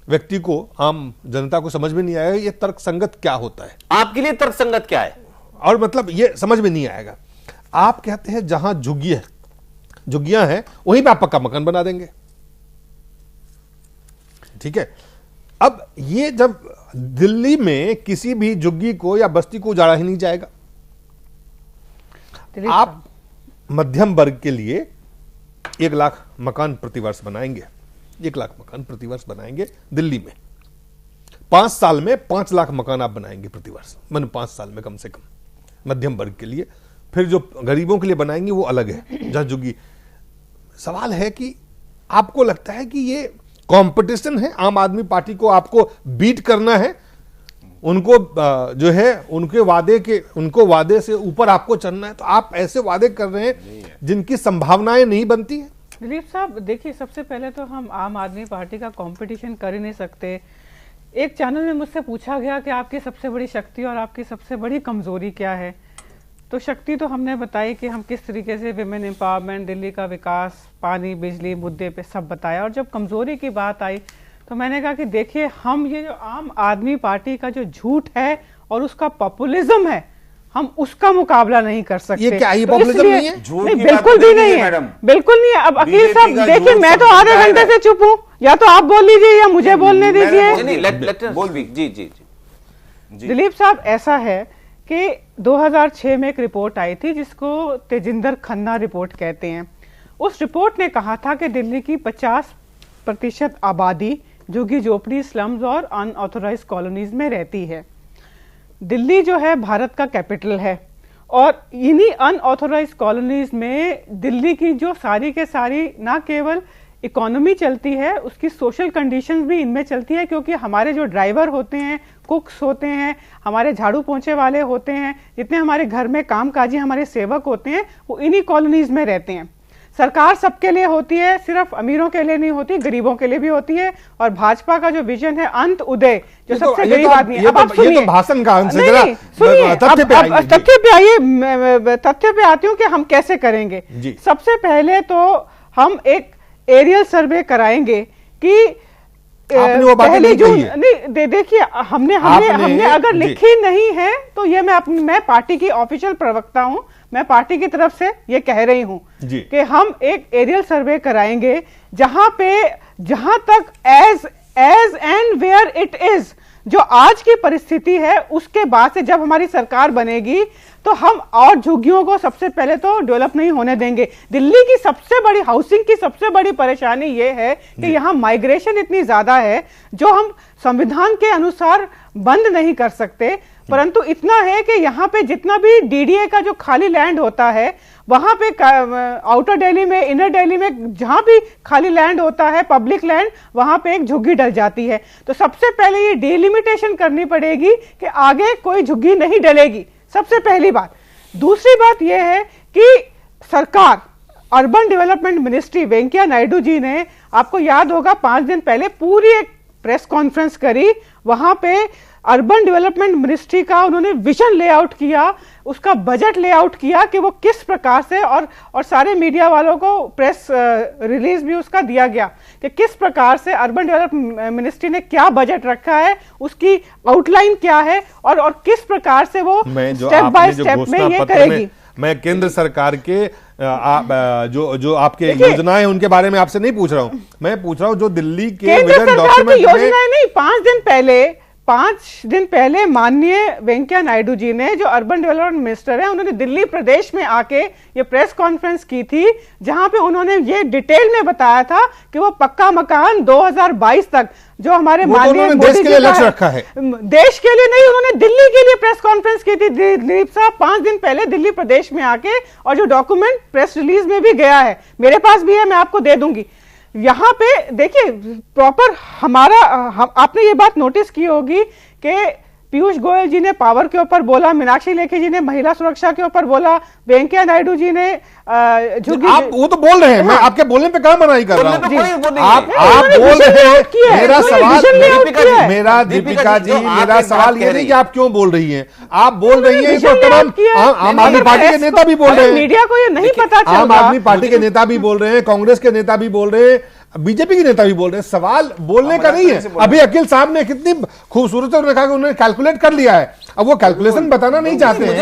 व्यक्ति को, आम जनता को समझ में नहीं आएगा ये तर्क संगत क्या होता है। आपके लिए तर्क संगत क्या है? और मतलब ये समझ में नहीं आएगा। आप कहते हैं जहां झुग्गियां हैं वहीं पे आप पक्का मकान बना देंगे, ठीक है। अब ये जब दिल्ली में किसी भी झुग्गी को या बस्ती को उजाड़ा ही नहीं जाएगा, आप मध्यम वर्ग के लिए 1 लाख मकान प्रतिवर्ष बनाएंगे, 1 लाख मकान प्रतिवर्ष बनाएंगे दिल्ली में। 5 साल में 5 लाख मकान आप बनाएंगे प्रतिवर्ष, मैंने 5 साल में कम से कम मध्यम वर्ग के लिए। फिर जो गरीबों के लिए बनाएंगे वो अलग है, जहां झुग्गी। सवाल है कि आपको लगता है कि ये कंपटीशन है, आम आदमी पार्टी को आपको बीट करना है, उनको जो है उनको वादे से ऊपर आपको चलना है, तो आप ऐसे वादे कर रहे हैं जिनकी संभावनाएं नहीं बनती है। दिलीप साहब देखिए, सबसे पहले तो हम आम आदमी पार्टी का कंपटीशन कर ही नहीं सकते। एक चैनल में मुझसे पूछा गया कि आपकी सबसे बड़ी शक्ति और आपकी सबसे बड़ी कमजोरी क्या है, तो शक्ति तो हमने बताई कि हम किस तरीके से विमेन एम्पावरमेंट, दिल्ली का विकास, पानी बिजली मुद्दे पे सब बताया। और जब कमजोरी की बात आई तो मैंने कहा कि देखिए, हम ये जो आम आदमी पार्टी का जो झूठ है और उसका पॉपुलिज्म है, हम उसका मुकाबला नहीं कर सकते। ये क्या ये तो पॉपुलिज्म नहीं है? नहीं, बिल्कुल भी नहीं है, बिल्कुल नहीं है। अब अकील साहब देखिए, मैं तो आधे घंटे से चुप हूँ, या तो आप बोल लीजिए या मुझे बोलने दीजिए। बोल भी जी। दिलीप साहब, ऐसा है कि 2006 में एक रिपोर्ट आई थी जिसको तेजिंदर खन्ना रिपोर्ट कहते हैं। उस रिपोर्ट ने कहा था कि दिल्ली की 50% आबादी झुग्गी झोपड़ी, स्लम्स और अनऑथोराइज्ड कॉलोनीज में रहती है। दिल्ली जो है भारत का कैपिटल है, और इन्हीं अनऑथोराइज्ड कॉलोनीज में दिल्ली की जो सारी के सारी ना केवल इकोनॉमी चलती है, उसकी सोशल कंडीशंस भी इनमें चलती है, क्योंकि हमारे जो ड्राइवर होते हैं, कुक्स होते हैं, हमारे झाड़ू पोंछे वाले होते हैं, जितने हमारे घर में कामकाजी हमारे सेवक होते हैं, वो इन्हीं कॉलोनीज में रहते हैं। सरकार सबके लिए होती है, सिर्फ अमीरों के लिए नहीं होती, गरीबों के लिए भी होती है। और भाजपा का जो विजन है अंत उदय, जो सबसे गरीब आदमी है। अब आप सुनिए, भाषण का सुनिए, तथ्य पे आती हूँ कि हम कैसे करेंगे। सबसे पहले तो हम एक एरियल सर्वे कराएंगे कि आपने वो बातें नहीं कही है। नहीं, देखिए, हमने अगर लिखी नहीं है तो ये मैं पार्टी की ऑफिशियल प्रवक्ता हूं, मैं पार्टी की तरफ से ये कह रही हूं कि हम एक एरियल सर्वे कराएंगे जहां तक as and where it is, जो आज की परिस्थिति है, उसके बाद से जब हमारी सरकार बनेगी तो हम और झुग्गियों को सबसे पहले तो डेवलप नहीं होने देंगे। दिल्ली की सबसे बड़ी हाउसिंग की सबसे बड़ी परेशानी यह है कि यहाँ माइग्रेशन इतनी ज्यादा है जो हम संविधान के अनुसार बंद नहीं कर सकते, परंतु इतना है कि यहाँ पे जितना भी डीडीए का जो खाली लैंड होता है, वहां पे आउटर दिल्ली में, इनर दिल्ली में जहां भी खाली लैंड होता है, पब्लिक लैंड, वहां पे एक झुग्गी डल जाती है। तो सबसे पहले ये डिलिमिटेशन करनी पड़ेगी कि आगे कोई झुग्गी नहीं डलेगी, सबसे पहली बात। दूसरी बात यह है कि सरकार, urban development ministry, Venkaiah Naidu ji ने, आपको याद होगा, 5 दिन पहले पूरी एक प्रेस कॉन्फ्रेंस करी। वहां पे अर्बन डेवलपमेंट मिनिस्ट्री का उन्होंने विजन लेआउट किया, उसका बजट लेआउट किया कि वो किस प्रकार से, और सारे मीडिया वालों को प्रेस रिलीज भी उसका दिया गया कि किस प्रकार से अर्बन डेवलपमेंट मिनिस्ट्री ने क्या बजट रखा है, उसकी आउटलाइन क्या है, और किस प्रकार से वो स्टेप बाय स्टेप में ये करेगी। मैं केंद्र सरकार के जो आपके योजनाएं हैं उनके बारे में आपसे नहीं पूछ रहा हूं, मैं पूछ रहा हूं जो दिल्ली के विजन डॉक्यूमेंट में योजनाएं नहीं, 5 दिन पहले माननीय वेंकैया नायडू जी ने, जो अर्बन डेवलपमेंट मिनिस्टर हैं, उन्होंने दिल्ली प्रदेश में आके ये प्रेस कॉन्फ्रेंस की थी, जहां पे उन्होंने ये डिटेल में बताया था कि वो पक्का मकान 2022 तक, जो हमारे माननीय देश के लिए लक्ष्य रखा है, देश के लिए नहीं, उन्होंने दिल्ली के लिए प्रेस कॉन्फ्रेंस की थी दिलीप साहब, 5 दिन पहले दिल्ली प्रदेश में आके, और जो डॉक्यूमेंट प्रेस रिलीज में भी गया है, मेरे पास भी है, मैं आपको दे दूंगी। यहाँ पे देखिए प्रॉपर आपने ये बात नोटिस की होगी कि पीयूष गोयल जी ने पावर के ऊपर बोला, मीनाक्षी लेखी जी ने महिला सुरक्षा के ऊपर बोला, वेंकैया नायडू जी ने आप वो तो बोल रहे हैं, मैं आपके बोलने पे क्या मनाही कर रहा हूँ, आप बोल रहे हैं। मेरा सवाल, मेरा दीपिका जी, मेरा सवाल ये नहीं कि आप क्यों बोल रही हैं, आप बोल रही हैं, तमाम आम आदमी पार्टी के नेता भी बोल रहे हैं, मीडिया को ये नहीं पता चल रहा, आम आदमी पार्टी के नेता भी बोल रहे हैं, कांग्रेस के नेता भी बोल रहे हैं, बीजेपी के नेता भी बोल रहे हैं। सवाल बोलने का नहीं है। अभी अकील साहब ने कितनी खूबसूरत कहा कि उन्होंने कैलकुलेट कर लिया है, अब वो कैलकुलेशन बताना नहीं चाहते हैं,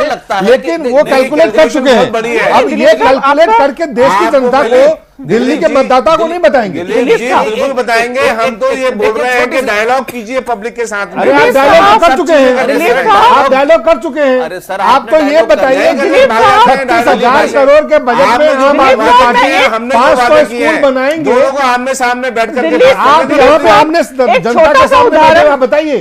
लेकिन वो कैलकुलेट कर चुके हैं। अब ये कैलकुलेट करके देश की जनता को, दिल्ली के मतदाता को नहीं बताएंगे। बिल्कुल बताएंगे। हम तो ये बोल रहे हैं कि डायलॉग कीजिए पब्लिक के साथ में। अरे आप डायलॉग कर चुके हैं, आप डायलॉग कर चुके हैं। आप तो ये बताइए 36,000 करोड़ के बजट में आम आदमी पार्टी 500 स्कूल बनाएंगे, आमने सामने बैठ कर आप यहाँ पे आमने जनता के सामने बताइए,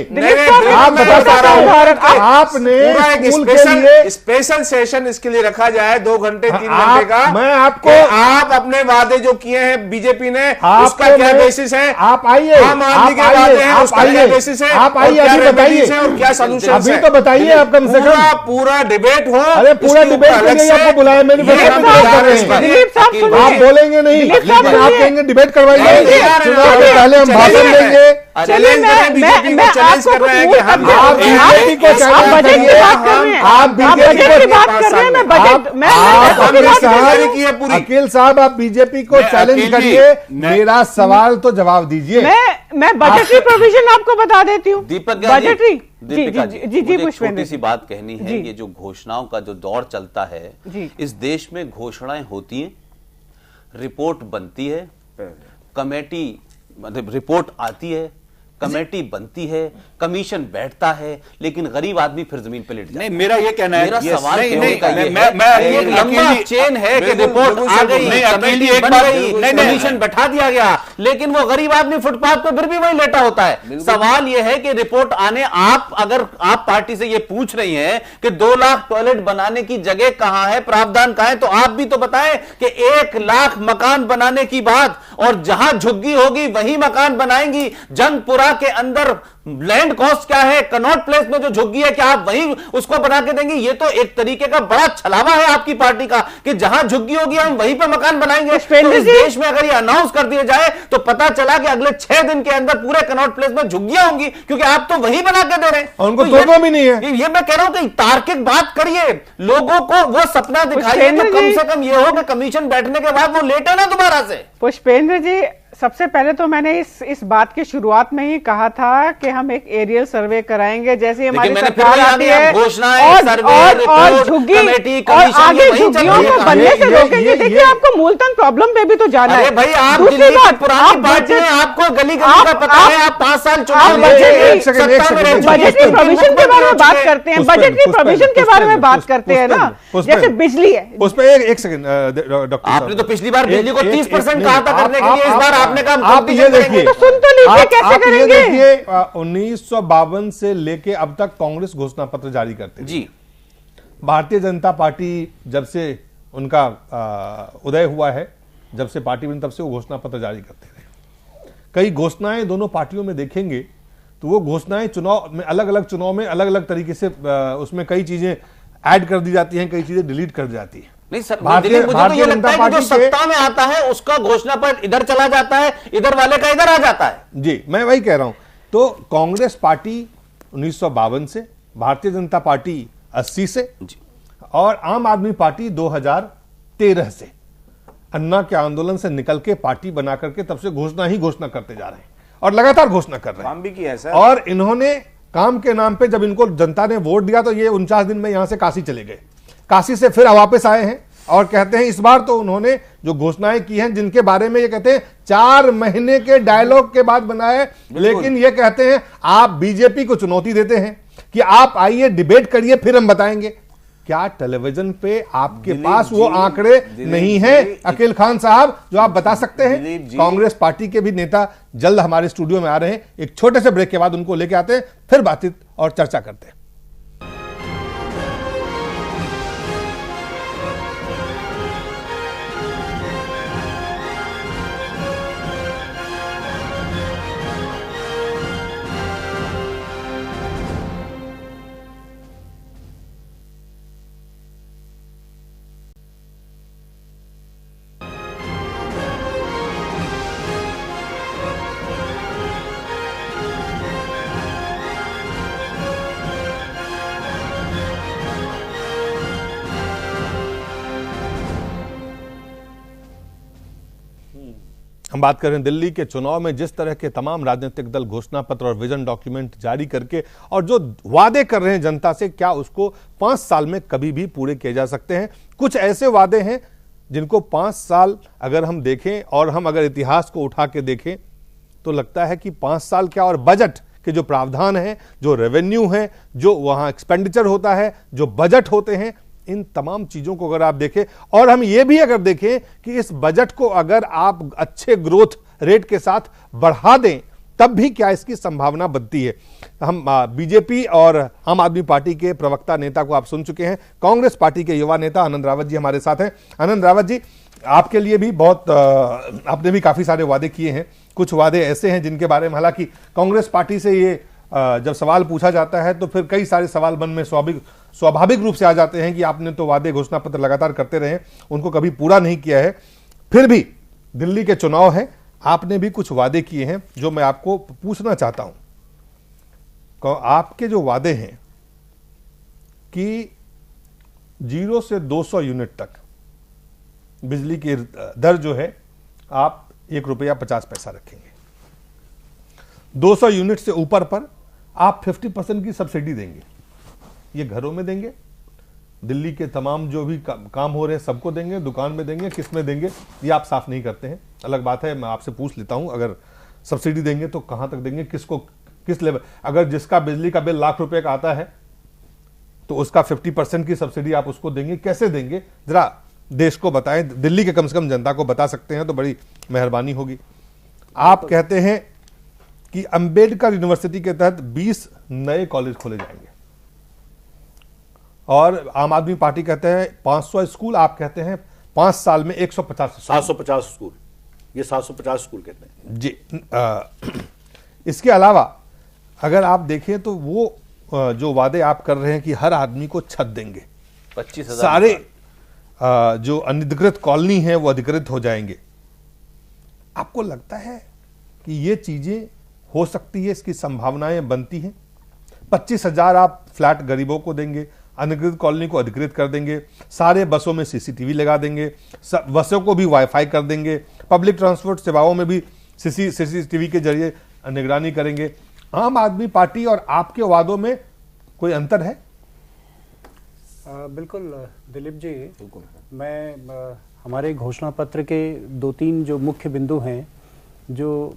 आप बता सकते हैं। आपने पूरा एक स्कूल के लिए स्पेशल सेशन इसके लिए रखा जाए 2 घंटे 3 घंटे का। मैं आपको आप अपने वादे जो किए हैं बीजेपी ने उसका क्या बेसिस है? आप आइए, आम आदमी के वादे हैं उसका क्या बेसिस है? आप आइए, अभी बताइए और क्या सोल्यूशन है? अभी तो बताइए आप कम से कम। पूरा डिबेट हो। अरे पूरा डिबेट के लिए आपको बुलाया, मेरी आप बोलेंगे नहीं, लेकिन आप कहेंगे डिबेट करवाइए। चुनाव से पहले हम भाषण देंगे, चैलेंज करें बीजेपी को, चैलेंज कर रहे हैं कि हम आप बीजेपी को चैलेंज करिए, आप बीजेपी की बात कर रहे हैं। अकील साहब आप बीजेपी को चैलेंज करिए, मेरा सवाल तो जवाब दीजिए। मैं बजटरी प्रोविजन आपको बता देती हूँ। दीपक बजटरी जी, मुझे छोटी सी बात कहनी है। ये जो घोषणाओं का जो दौर चलता है, इस देश में घोषणाएं होती हैं, रिपोर्ट बनती है, कमेटी मतलब रिपोर्ट आती है, कमेटी बनती है, कमीशन बैठता है, लेकिन गरीब आदमी फिर जमीन पे लेट जाता है। नहीं, मेरा ये कहना है, मेरा सवाल नहीं, ये एक लंबा चेन है कि रिपोर्ट आ गई, कमेटी बन गई, कमीशन बैठा दिया गया, लेकिन वो गरीब आदमी फुटपाथ पे फिर भी वही लेटा होता है। सवाल ये है कि रिपोर्ट आने, अगर आप पार्टी से ये पूछ रही हैं कि 2 लाख टॉयलेट बनाने की जगह कहां है, प्रावधान कहां है, तो आप भी तो बताएं कि 1 लाख मकान बनाने की बात, और जहां झुग्गी होगी वही मकान बनाएंगी। जंगपुरा के अंदर लैंड कॉस्ट क्या है, कनॉट प्लेस में जो झुग्गी है, क्या आप वही उसको बना के देंगे? ये तो एक तरीके का बड़ा छलावा है आपकी पार्टी का कि जहां झुग्गी होगी हम वहीं पे मकान बनाएंगे। तो इस देश में अगर ये अनाउंस कर दिया जाए तो पता चला कि अगले 6 दिन के अंदर पूरे कनॉट प्लेस में झुग्गियां होंगी, क्योंकि आप तो वही बना के दे रहे हैं। उनको तोड़ना भी नहीं है। ये मैं कह रहा हूं कि तार्किक बात करिए, लोगों को वो सपना दिखाइए तो कम से कम ये हो कि कमीशन बैठने के बाद वो लेटे ना दोबारा से। पुष्पेंद्र जी, सबसे पहले तो मैंने इस बात की शुरुआत में ही कहा था कि हम एक एरियल सर्वे कराएंगे, जैसे हमारी सरकार आती है और झुग्गी और आगे झुग्गियों को बनने से रोकेंगे। देखिए, आपको मूलतन प्रॉब्लम पे भी तो जाना है। भाई, आप दूसरी बात, पुरानी पार्टी है, आपको गली गली का पता है, आप 5 साल चुनाव बजटरी प्रोविजन के बारे में बात करते हैं, बजटरी प्रोविजन के बारे में बात करते हैं ना, जैसे बिजली है। उस पर एक सेकंड डॉक्टर, आपने तो पिछली बार बिजली को 30% कहा था करने के लिए, इस बार आपने कहा आप ये देखिए, तो सुन तो लीजिए कैसे करेंगे। 1952 से लेके अब तक कांग्रेस घोषणा पत्र जारी करते जी। भारतीय जनता पार्टी जब से उनका उदय हुआ है, जब से पार्टी बनी, तब से वो घोषणा पत्र जारी करते रहे। कई घोषणाएं दोनों पार्टियों में देखेंगे तो वो घोषणाएं चुनाव में अलग अलग तरीके से उसमें कई चीजें ऐड कर दी जाती हैं, कई चीजें डिलीट कर दी जाती हैं। नहीं सर, मुझे तो ये लगता है कि जो सत्ता में आता है उसका घोषणा पत्र इधर चला जाता है, इधर वाले का इधर आ जाता है। जी, मैं वही कह रहा हूं। तो कांग्रेस पार्टी 1952 से, भारतीय जनता पार्टी 80 से और आम आदमी पार्टी 2013 से, अन्ना के आंदोलन से निकल के पार्टी बना करके तब से घोषणा करते जा रहे हैं और लगातार घोषणा कर रहे हैं। काम भी किया है सर। और इन्होंने काम के नाम पे जब इनको जनता ने वोट दिया तो ये 49 दिन में यहां से काशी चले गए, काशी से फिर वापस आए हैं और कहते हैं इस बार तो उन्होंने जो घोषणाएं की हैं, जिनके बारे में ये कहते हैं 4 महीने के डायलॉग के बाद बनाए, लेकिन ये कहते हैं आप बीजेपी को चुनौती देते हैं कि आप आइए डिबेट करिए फिर हम बताएंगे। क्या टेलीविजन पे आपके पास वो आंकड़े नहीं है अकील खान साहब जो आप बता सकते हैं? कांग्रेस पार्टी के भी नेता जल्द हमारे स्टूडियो में आ रहे हैं, एक छोटे से ब्रेक के बाद उनको लेके आते हैं, फिर बातचीत और चर्चा करते हैं। हम बात करें दिल्ली के चुनाव में जिस तरह के तमाम राजनीतिक दल घोषणा पत्र और विजन डॉक्यूमेंट जारी करके और जो वादे कर रहे हैं जनता से, क्या उसको 5 साल में कभी भी पूरे किए जा सकते हैं? कुछ ऐसे वादे हैं जिनको 5 साल अगर हम देखें और हम अगर इतिहास को उठा के देखें तो लगता है कि 5 साल क्या, और बजट के जो प्रावधान है, जो रेवेन्यू है, जो वहां एक्सपेंडिचर होता है, जो बजट होते हैं, इन तमाम चीजों को अगर आप देखें और हम ये भी अगर देखें कि इस बजट को अगर आप अच्छे ग्रोथ रेट के साथ बढ़ा दें तब भी क्या इसकी संभावना बनती है? हम बीजेपी और आम आदमी पार्टी के प्रवक्ता नेता को आप सुन चुके हैं। कांग्रेस पार्टी के युवा नेता आनंद रावत जी हमारे साथ हैं। आनंद रावत जी, आपके लिए भी बहुत आपने भी काफी सारे वादे किए हैं। कुछ वादे ऐसे हैं जिनके बारे में हालांकि कांग्रेस पार्टी से ये जब सवाल पूछा जाता है तो फिर कई सारे सवाल मन में स्वाभाविक रूप से आ जाते हैं कि आपने तो वादे घोषणा पत्र लगातार करते रहे, उनको कभी पूरा नहीं किया है। फिर भी दिल्ली के चुनाव है, आपने भी कुछ वादे किए हैं जो मैं आपको पूछना चाहता हूं। आपके जो वादे हैं कि 0 से 200 यूनिट तक बिजली की दर जो है आप ₹1.50 रखेंगे, 200 यूनिट से ऊपर पर आप 50% की सब्सिडी देंगे। ये घरों में देंगे, दिल्ली के तमाम जो भी काम हो रहे हैं सबको देंगे, दुकान में देंगे, किस में देंगे ये आप साफ नहीं करते हैं। अलग बात है, मैं आपसे पूछ लेता हूं, अगर सब्सिडी देंगे तो कहां तक देंगे, किसको, किस लेवल? अगर जिसका बिजली का बिल लाख रुपए का आता है तो उसका 50% की सब्सिडी आप उसको देंगे, कैसे देंगे? जरा देश को बताएं, दिल्ली के कम से कम जनता को बता सकते हैं तो बड़ी मेहरबानी होगी। आप कहते हैं कि अंबेडकर यूनिवर्सिटी के तहत 20 नए कॉलेज खोले जाएंगे और आम आदमी पार्टी कहते हैं 500 स्कूल, आप कहते हैं 5 साल में 750 स्कूल, ये 750 स्कूल कहते हैं जी। इसके अलावा अगर आप देखें तो वो जो वादे आप कर रहे हैं कि हर आदमी को छत देंगे, 25,000 सारे जो अनधिकृत कॉलोनी है वो अधिकृत हो जाएंगे। आपको लगता है कि ये चीजें हो सकती है, इसकी संभावनाएं बनती हैं? 25,000 आप फ्लैट गरीबों को देंगे, अनधिकृत कॉलोनी को अधिकृत कर देंगे, सारे बसों में सीसीटीवी लगा देंगे, बसों को भी वाईफाई कर देंगे, पब्लिक ट्रांसपोर्ट सेवाओं में भी सीसीटीवी के जरिए निगरानी करेंगे। आम आदमी पार्टी और आपके वादों में कोई अंतर है? बिल्कुल दिलीप जी, मैं हमारे घोषणा पत्र के 2-3 जो मुख्य बिंदु हैं, जो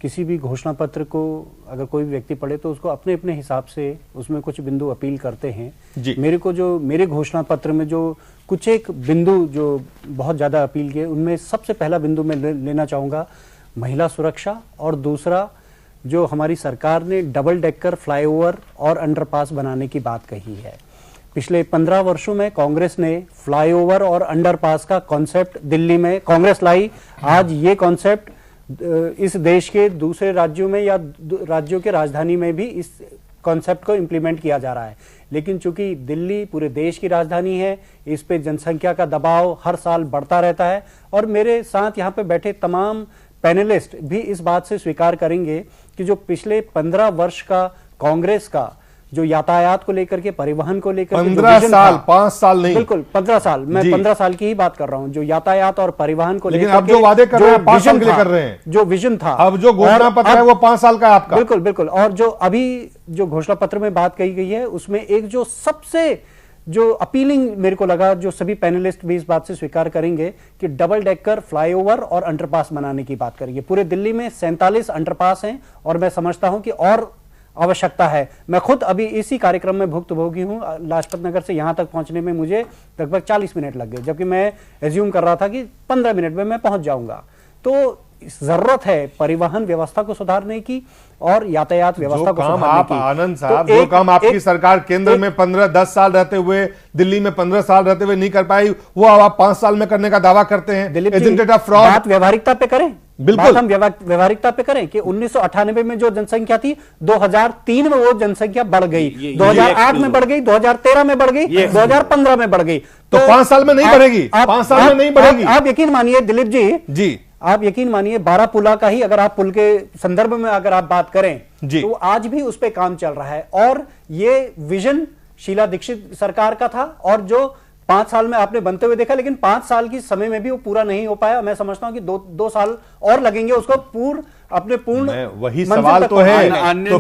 किसी भी घोषणा पत्र को अगर कोई व्यक्ति पढ़े तो उसको अपने अपने हिसाब से उसमें कुछ बिंदु अपील करते हैं जी। मेरे घोषणा पत्र में जो कुछ एक बिंदु जो बहुत ज्यादा अपील किए, उनमें सबसे पहला बिंदु मैं लेना चाहूंगा महिला सुरक्षा, और दूसरा जो हमारी सरकार ने डबल डेकर फ्लाईओवर और अंडरपास बनाने की बात कही है। पिछले 15 वर्षों में कांग्रेस ने फ्लाईओवर और अंडरपास का कॉन्सेप्ट दिल्ली में कांग्रेस लाई। आज ये कॉन्सेप्ट इस देश के दूसरे राज्यों में या राज्यों के राजधानी में भी इस कॉन्सेप्ट को इंप्लीमेंट किया जा रहा है, लेकिन चूंकि दिल्ली पूरे देश की राजधानी है, इस पे जनसंख्या का दबाव हर साल बढ़ता रहता है। और मेरे साथ यहाँ पे बैठे तमाम पैनलिस्ट भी इस बात से स्वीकार करेंगे कि जो पिछले 15 वर्ष का कांग्रेस का जो यातायात को लेकर के, परिवहन को लेकर 15 साल, 5 साल नहीं, बिल्कुल 15 साल, मैं 15 साल की ही बात कर रहा हूं, जो यातायात और परिवहन को लेकर, अब जो वादे कर रहे हैं 5 साल के लिए कर रहे हैं, जो विजन था, अब जो घोषणा पत्र है वो 5 साल का है आपका। बिल्कुल बिल्कुल। और जो अभी जो घोषणा पत्र में बात कही गई है, उसमें एक जो सबसे जो अपीलिंग मेरे को लगा, जो सभी पैनलिस्ट भी इस बात से स्वीकार करेंगे कि डबल डेकर फ्लाईओवर और अंडरपास बनाने की बात करेंगे। पूरे दिल्ली में 47 अंडरपास हैं और मैं समझता हूं कि और आवश्यकता है। मैं खुद अभी इसी कार्यक्रम में भुक्तभोगी हूं। लाजपत नगर से यहां तक पहुंचने में मुझे लगभग 40 मिनट लग गए, जबकि मैं एज्यूम कर रहा था कि 15 मिनट में मैं पहुंच जाऊंगा। तो जरूरत है परिवहन व्यवस्था को सुधारने की और यातायात व्यवस्था को सुधारने की। आनंद साहब, जो काम आपकी सरकार केंद्र में 15-10 साल रहते हुए, दिल्ली में 15 साल रहते हुए नहीं कर पाई, वो अब आप 5 साल में करने का दावा करते हैं। बात व्यवहारिकता पे करें, बिल्कुल हम व्यवहारिकता पे करें कि 1998 में जो जनसंख्या थी, 2003 में वो जनसंख्या बढ़ गई, 2008 में बढ़ गई, 2013 में बढ़ गई, 2015 में बढ़ गई। तो 5 साल में नहीं बढ़ेगी, 5 साल में नहीं बढ़ेगी। आप यकीन मानिए दिलीप जी, आप यकीन मानिए बारापुला का ही अगर आप पुल के संदर्भ में अगर आप बात करें तो आज भी उस पर काम चल रहा है। और ये विजन शीला दीक्षित सरकार का था और जो 5 साल में आपने बनते हुए देखा, लेकिन 5 साल की समय में भी वो पूरा नहीं हो पाया। मैं समझता हूं कि 2 साल और लगेंगे उसको अपने पूर्ण वही सवाल तो है। तो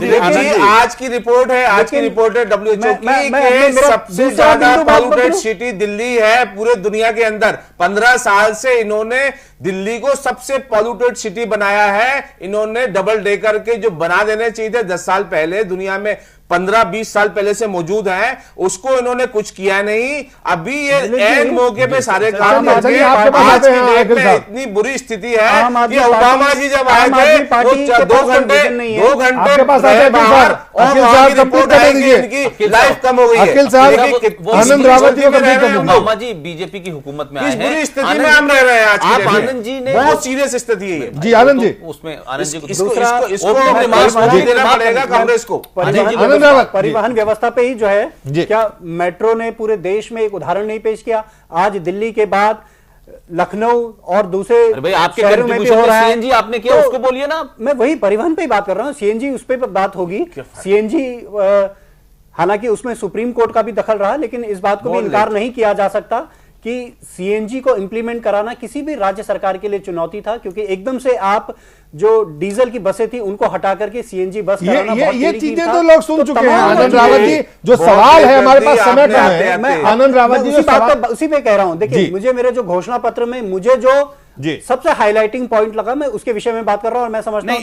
आज की रिपोर्ट है, WHO की सबसे ज्यादा पॉल्यूटेड सिटी दिल्ली है पूरे दुनिया के अंदर। 15 साल से इन्होंने दिल्ली को सबसे पॉल्यूटेड सिटी बनाया है। इन्होंने डबल डेकर के जो बना देने चाहिए थे 10 साल पहले, दुनिया में 15-20 साल पहले से मौजूद है, उसको इन्होंने कुछ किया नहीं। अभी ये एन मौके पे सारे काम करके आज की डेट में इतनी बुरी स्थिति है कि ओबामा जी जब आए थे 2 घंटे बाहर और वहां की रिपोर्ट आई कि इनकी लाइफ कम हो गई है। आनंद रावत जी ओबामा जी बीजेपी की हुकूमत में आए हैं, बुरी स्थिति में हम रह रहे हैं आज की डेट में। आनंद जी ने बहुत सीरियस स्थिति है जी। आनंद जी उसमें आनंद जी को इसको देना पड़ेगा कांग्रेस को। परिवहन व्यवस्था पे ही जो है, क्या मेट्रो ने पूरे देश में एक उदाहरण नहीं पेश किया? आज दिल्ली के बाद लखनऊ और दूसरे भाई आपके शहरों में भी हो रहा है। सीएनजी आपने किया, उसको बोलिए ना। मैं वही परिवहन पे ही बात कर रहा हूँ, सीएनजी उस पे बात होगी। सीएनजी हालांकि उसमें सुप्रीम कोर्ट का भी दखल रहा, लेकिन इस बात को भी इनकार नहीं किया जा सकता कि सीएनजी को इंप्लीमेंट कराना किसी भी राज्य सरकार के लिए चुनौती था, क्योंकि एकदम से आप जो डीजल की बसें थी उनको हटा करके सीएनजी बस कराना ये चीजें तो लोग सुन चुके हैं। आनंद रावत जी, जो सवाल है, हमारे पास समय कम है, मैं आनंद रावत जी उसी पे कह रहा हूं। देखिए, मुझे मेरे जो घोषणा पत्र में मुझे जो सबसे हाईलाइटिंग पॉइंट लगा, मैं उसके विषय में बात कर रहा हूं और मैं समझता हूं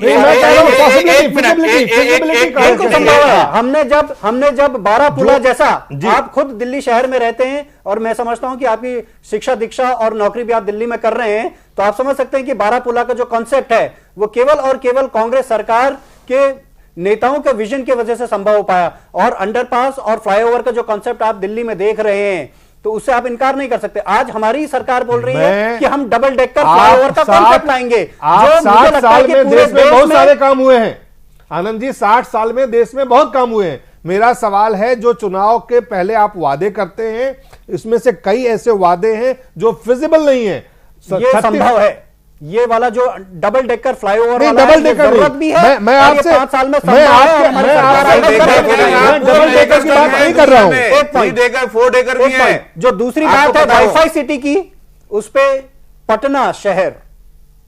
हमने जब बारापुला जैसा, आप खुद दिल्ली शहर में रहते हैं और मैं समझता हूं कि आपकी शिक्षा दीक्षा और नौकरी भी आप दिल्ली में कर रहे हैं, तो आप समझ सकते हैं कि बारापुला का जो कॉन्सेप्ट है वो केवल और केवल कांग्रेस सरकार के नेताओं के विजन की वजह से संभव हो पाया। और अंडरपास और फ्लाईओवर का जो कॉन्सेप्ट आप दिल्ली में देख रहे हैं, तो उससे आप इनकार नहीं कर सकते। आज हमारी सरकार बोल रही है कि हम डबल डेकर फ्लाईओवर का कॉन्सेप्ट लाएंगे। 60 साल में देश में बहुत सारे काम हुए हैं आनंद जी, 60 साल में देश में बहुत काम हुए हैं। मेरा सवाल है, जो चुनाव के पहले आप वादे करते हैं, इसमें से कई ऐसे वादे हैं जो फिजिबल नहीं है। ये संभव है, ये वाला जो डबल डेकर फ्लाईओवर वाला डबल डेकर जरूरत भी है। मैं आपसे 5 साल में डबल डेकर की बात नहीं कर रहा हूं। 3 डेकर 4 डेकर भी है। जो दूसरी बात है वाईफाई सिटी की, उस पे पटना शहर,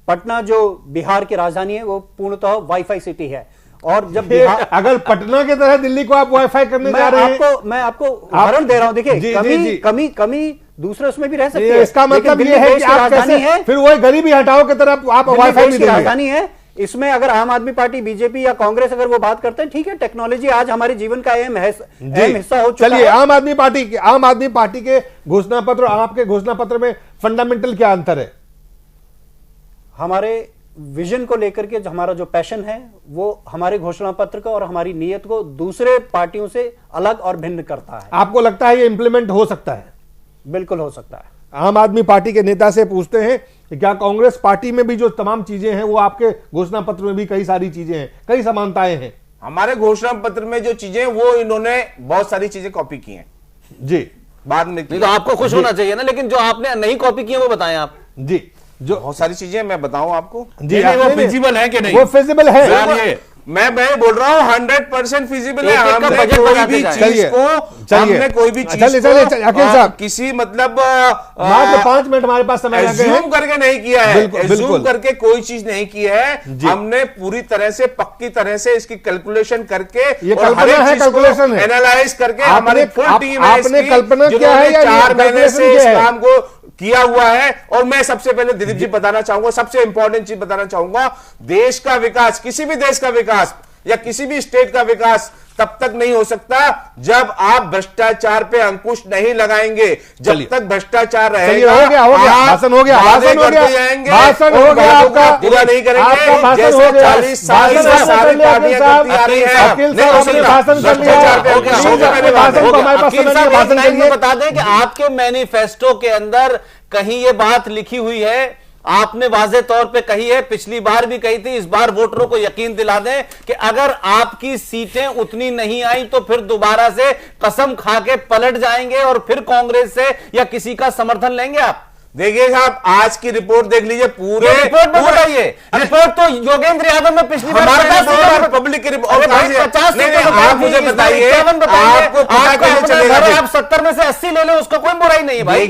पटना जो बिहार की राजधानी है, वो पूर्णतः वाईफाई सिटी है। और जब अगर पटना की तरह दिल्ली को आप वाईफाई करने जा रहे हैं, मैं आपको उदाहरण दे रहा हूं। देखिए, कमी दूसरे उसमें भी रह सकती है। इसका मतलब ये है कि आप कैसे फिर वही गरीबी हटाओ की तरह आप वाईफाई भी देंगे। राजधानी है, इसमें अगर आम आदमी पार्टी, बीजेपी या कांग्रेस अगर वो बात करते हैं, ठीक है, टेक्नोलॉजी आज हमारे जीवन का अहम हिस्सा हो चुका है। चलिए, आम आदमी पार्टी के घोषणा पत्र और आपके घोषणा पत्र में फंडामेंटल क्या अंतर है? हमारे विजन को लेकर के हमारा जो पैशन है, वो हमारे घोषणा पत्र को और हमारी नीयत को दूसरे पार्टियों से अलग और भिन्न करता है। आपको लगता है ये इंप्लीमेंट हो सकता है? बिल्कुल हो सकता है। आम आदमी पार्टी के नेता से पूछते हैं कि क्या कांग्रेस पार्टी में भी जो तमाम चीजें हैं, वो आपके घोषणा पत्र में भी कई सारी चीजें हैं, कई समानताएं हैं? हमारे घोषणा पत्र में जो चीजें, वो इन्होंने बहुत सारी चीजें कॉपी की हैं जी। बाद में तो आपको खुश होना चाहिए ना, लेकिन जो आपने नहीं कॉपी की है वो बताएं आप जी। जो बहुत सारी चीजें मैं बताऊं आपको जी, वो फिजिबल है कि नहीं? वो फिजिबल है। मैं बोल रहा हूँ 100% फिजिबल है। हमने कोई भी चीज को, हमने कोई भी चीज को किसी मतलब 5 मिनट हमारे पास समय ज़ूम करके नहीं किया है, ज़ूम करके कोई चीज नहीं की है। हमने पूरी तरह से, पक्की तरह से इसकी कैलकुलेशन करके, कैलकुलेशन एनालाइज करके, हमारी फुल टीम है इसकी, कल्पना क्या है, 4 महीने से इस काम को किया हुआ है। और मैं सबसे पहले दिलीप जी बताना चाहूंगा, सबसे इंपॉर्टेंट चीज बताना चाहूंगा, देश का विकास, किसी भी देश का विकास या किसी भी स्टेट का विकास तब तक नहीं हो सकता जब आप भ्रष्टाचार पे अंकुश नहीं लगाएंगे। जब तक भ्रष्टाचार रहेगा, हो गया भाषण हो गया आपका पूरा नहीं करेंगे। जैसे 40 साल से सारी पार्टियां करती आ रही है। बता दें कि आपके मैनिफेस्टो के अंदर कहीं ये बात लिखी हुई है, आपने वाज़े तौर पे कही है, पिछली बार भी कही थी, इस बार वोटरों को यकीन दिला दें कि अगर आपकी सीटें उतनी नहीं आई तो फिर दोबारा से कसम खा के पलट जाएंगे और फिर कांग्रेस से या किसी का समर्थन लेंगे आप। देखिए साहब, आज की रिपोर्ट देख लीजिए, पूरे रिपोर्ट में बताइए। रिपोर्ट तो योगेंद्र यादव में पिछली बार पब्लिक की रिपोर्ट, आप मुझे बताइए, आपको पता कैसे चलेगा? आप 70 में से 80 ले लो, उसका कोई बुराई नहीं है भाई।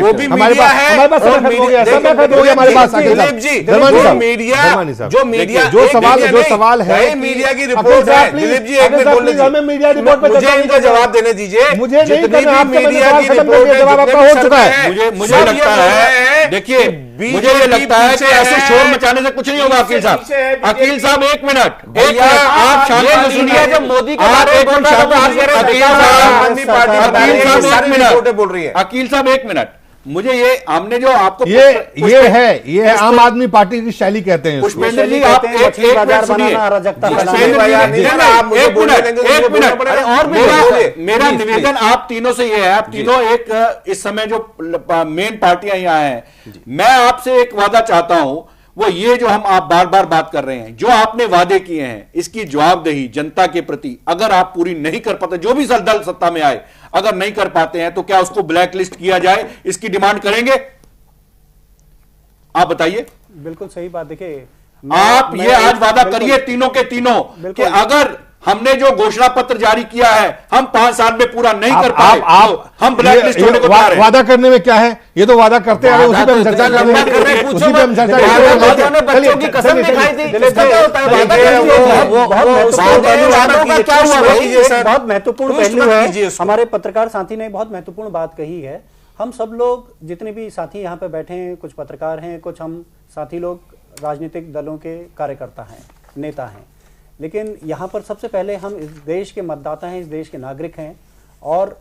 वो भी मीडिया है, जो मीडिया जो सवाल है, मीडिया की रिपोर्ट है। दिलीप जी एक मिनट बोल लीजिए, मुझे इनका जवाब देने दीजिए। मुझे मीडिया की रिपोर्ट मुझे लगता है, देखिए मुझे ये लगता है कि ऐसे शोर मचाने से कुछ नहीं होगा। अकील साहब एक मिनट, आप शांति से सुनिए। जब मोदी के अकील साहब एक मिनट, मुझे ये हमने जो आपको ये है आम आदमी पार्टी की शैली कहते हैं। पुष्पेंद्र जी आप एक मिनट सुनिए, और मेरा निवेदन आप तीनों से ये है, आप तीनों एक इस समय जो मेन पार्टियां यहाँ हैं, मैं आपसे एक वादा चाहता हूं, वो ये जो हम आप बार बार बात कर रहे हैं, जो आपने वादे किए हैं, इसकी जवाबदेही जनता के प्रति अगर आप पूरी नहीं कर पाते, जो भी दल सत्ता में आए अगर नहीं कर पाते हैं, तो क्या उसको ब्लैक लिस्ट किया जाए, इसकी डिमांड करेंगे? आप बताइए। बिल्कुल सही बात। देखिए, आप ये आज वादा करिए तीनों के तीनों कि अगर हमने जो घोषणा पत्र जारी किया है हम 5 साल में पूरा नहीं कर पाए, हम ब्लैक लिस्ट होने को तैयार हैं। वादा करने में क्या है, ये तो वादा करते हैं, उसी पे हम चर्चा कर रहे हैं, उसी पे हम चर्चा बहुत महत्वपूर्ण पहलू है। हमारे पत्रकार साथी ने बहुत महत्वपूर्ण बात कही है। हम सब लोग जितने भी साथी यहाँ पे बैठे हैं, कुछ पत्रकार हैं, कुछ हम साथी लोग राजनीतिक दलों के कार्यकर्ता हैं, नेता हैं, लेकिन यहाँ पर सबसे पहले हम इस देश के मतदाता हैं, इस देश के नागरिक हैं, और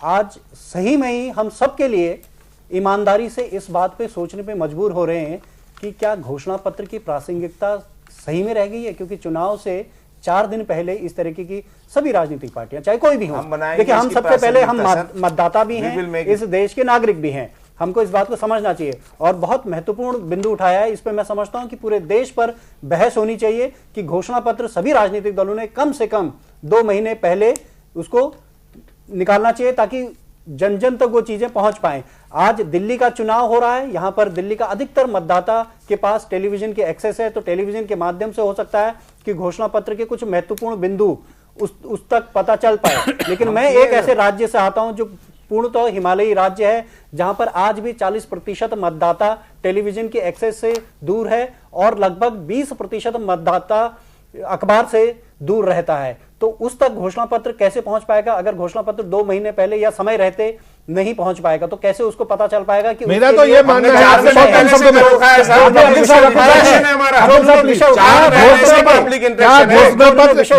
आज सही में ही हम सबके लिए ईमानदारी से इस बात पे सोचने पे मजबूर हो रहे हैं कि क्या घोषणा पत्र की प्रासंगिकता सही में रह गई है। क्योंकि चुनाव से 4 दिन पहले इस तरीके की सभी राजनीतिक पार्टियां, चाहे कोई भी हो, देखिए हम सबसे पहले हम मतदाता भी हैं, इस देश के नागरिक भी हैं, हमको इस बात को समझना चाहिए। और बहुत महत्वपूर्ण बिंदु उठाया है, इस पे मैं समझता हूं कि पूरे देश पर बहस होनी चाहिए कि घोषणा पत्र सभी राजनीतिक दलों ने कम से कम 2 महीने पहले उसको निकालना चाहिए, ताकि जन जन तक वो चीजें पहुंच पाए। आज दिल्ली का चुनाव हो रहा है, यहां पर दिल्ली का अधिकतर मतदाता के पास टेलीविजन के एक्सेस है, तो टेलीविजन के माध्यम से हो सकता है कि घोषणा पत्र के कुछ महत्वपूर्ण बिंदु उस तक पता चल पाए। लेकिन मैं एक ऐसे राज्य से आता हूं जो पूर्णतः हिमालयी राज्य है, जहां पर आज भी 40% मतदाता टेलीविजन के एक्सेस से दूर है और लगभग 20% मतदाता अखबार से दूर रहता है। तो उस तक घोषणा पत्र कैसे पहुंच पाएगा? अगर घोषणा पत्र 2 महीने पहले या समय रहते नहीं पहुंच पाएगा तो कैसे उसको पता चल पाएगा कि मेरा तो ये मानना है, आपसे बहुत कम शब्दों में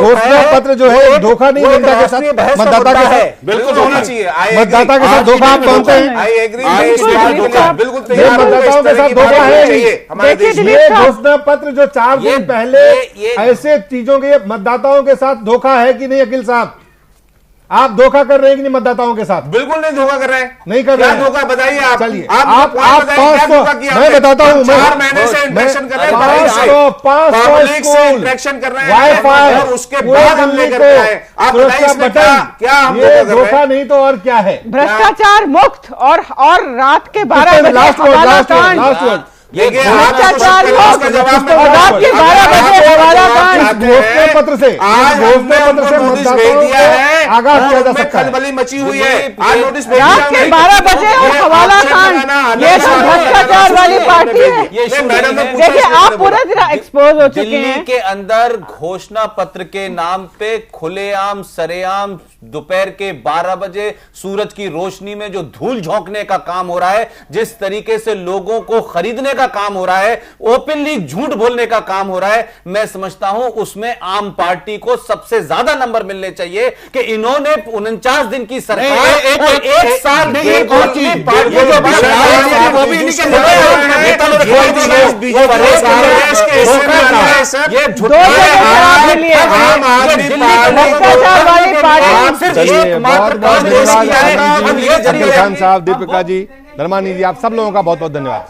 घोषणा पत्र जो है धोखा नहीं, जनता के साथ मतदाता के साथ बिल्कुल होना चाहिए, मतदाता के साथ धोखा आप मानते हैं? बिल्कुल मतदाताओं के साथ धोखा है ये घोषणा पत्र जो 4 दिन पहले ऐसे चीजों के मतदाताओं के साथ धोखा है कि नहीं? अकील साहब, आप धोखा कर रहे हैं कि नहीं मतदाताओं के साथ? बिल्कुल नहीं धोखा कर रहे हैं। नहीं कर रहे हैं। धोखा बताइए आप। चलिए आप 500 मैं बताता हूं, 4 महीने से इंटरेक्शन कर रहे हैं, 500 इंटरेक्शन कर रहे हैं, वाईफाई और उसके बाद हम लेकर के आए। आप बताइए इसमें क्या हम धोखा नहीं तो और क्या है? भ्रष्टाचार मुक्त और रात के 12 बजे लास्ट वर्ड रात के 12 बजे घोषणा पत्र से आगाज किया जा सकता है। खलबली मची हुई है, आज नोटिस रात के 12 बजे और हवाला कांड, ये तो भ्रष्टाचार वाली पार्टी है। देखिए आप पूरे दिन एक्सपोज हो चुके हैं। दिल्ली के अंदर घोषणा पत्र के नाम पे खुलेआम सरेआम दोपहर के 12 बजे सूरज की रोशनी में जो धूल झोंकने का काम हो रहा है, जिस तरीके से लोगों को खरीदने का काम हो रहा है, ओपनली झूठ बोलने का काम हो रहा है, मैं समझता हूं उसमें आम पार्टी को सबसे ज्यादा नंबर मिलने चाहिए कि इन्होंने 49 दिन की सरकार एक साल में एक और चीज खान साहब, दीपिका जी, धर्मानी जी, आप सब लोगों का बहुत बहुत धन्यवाद।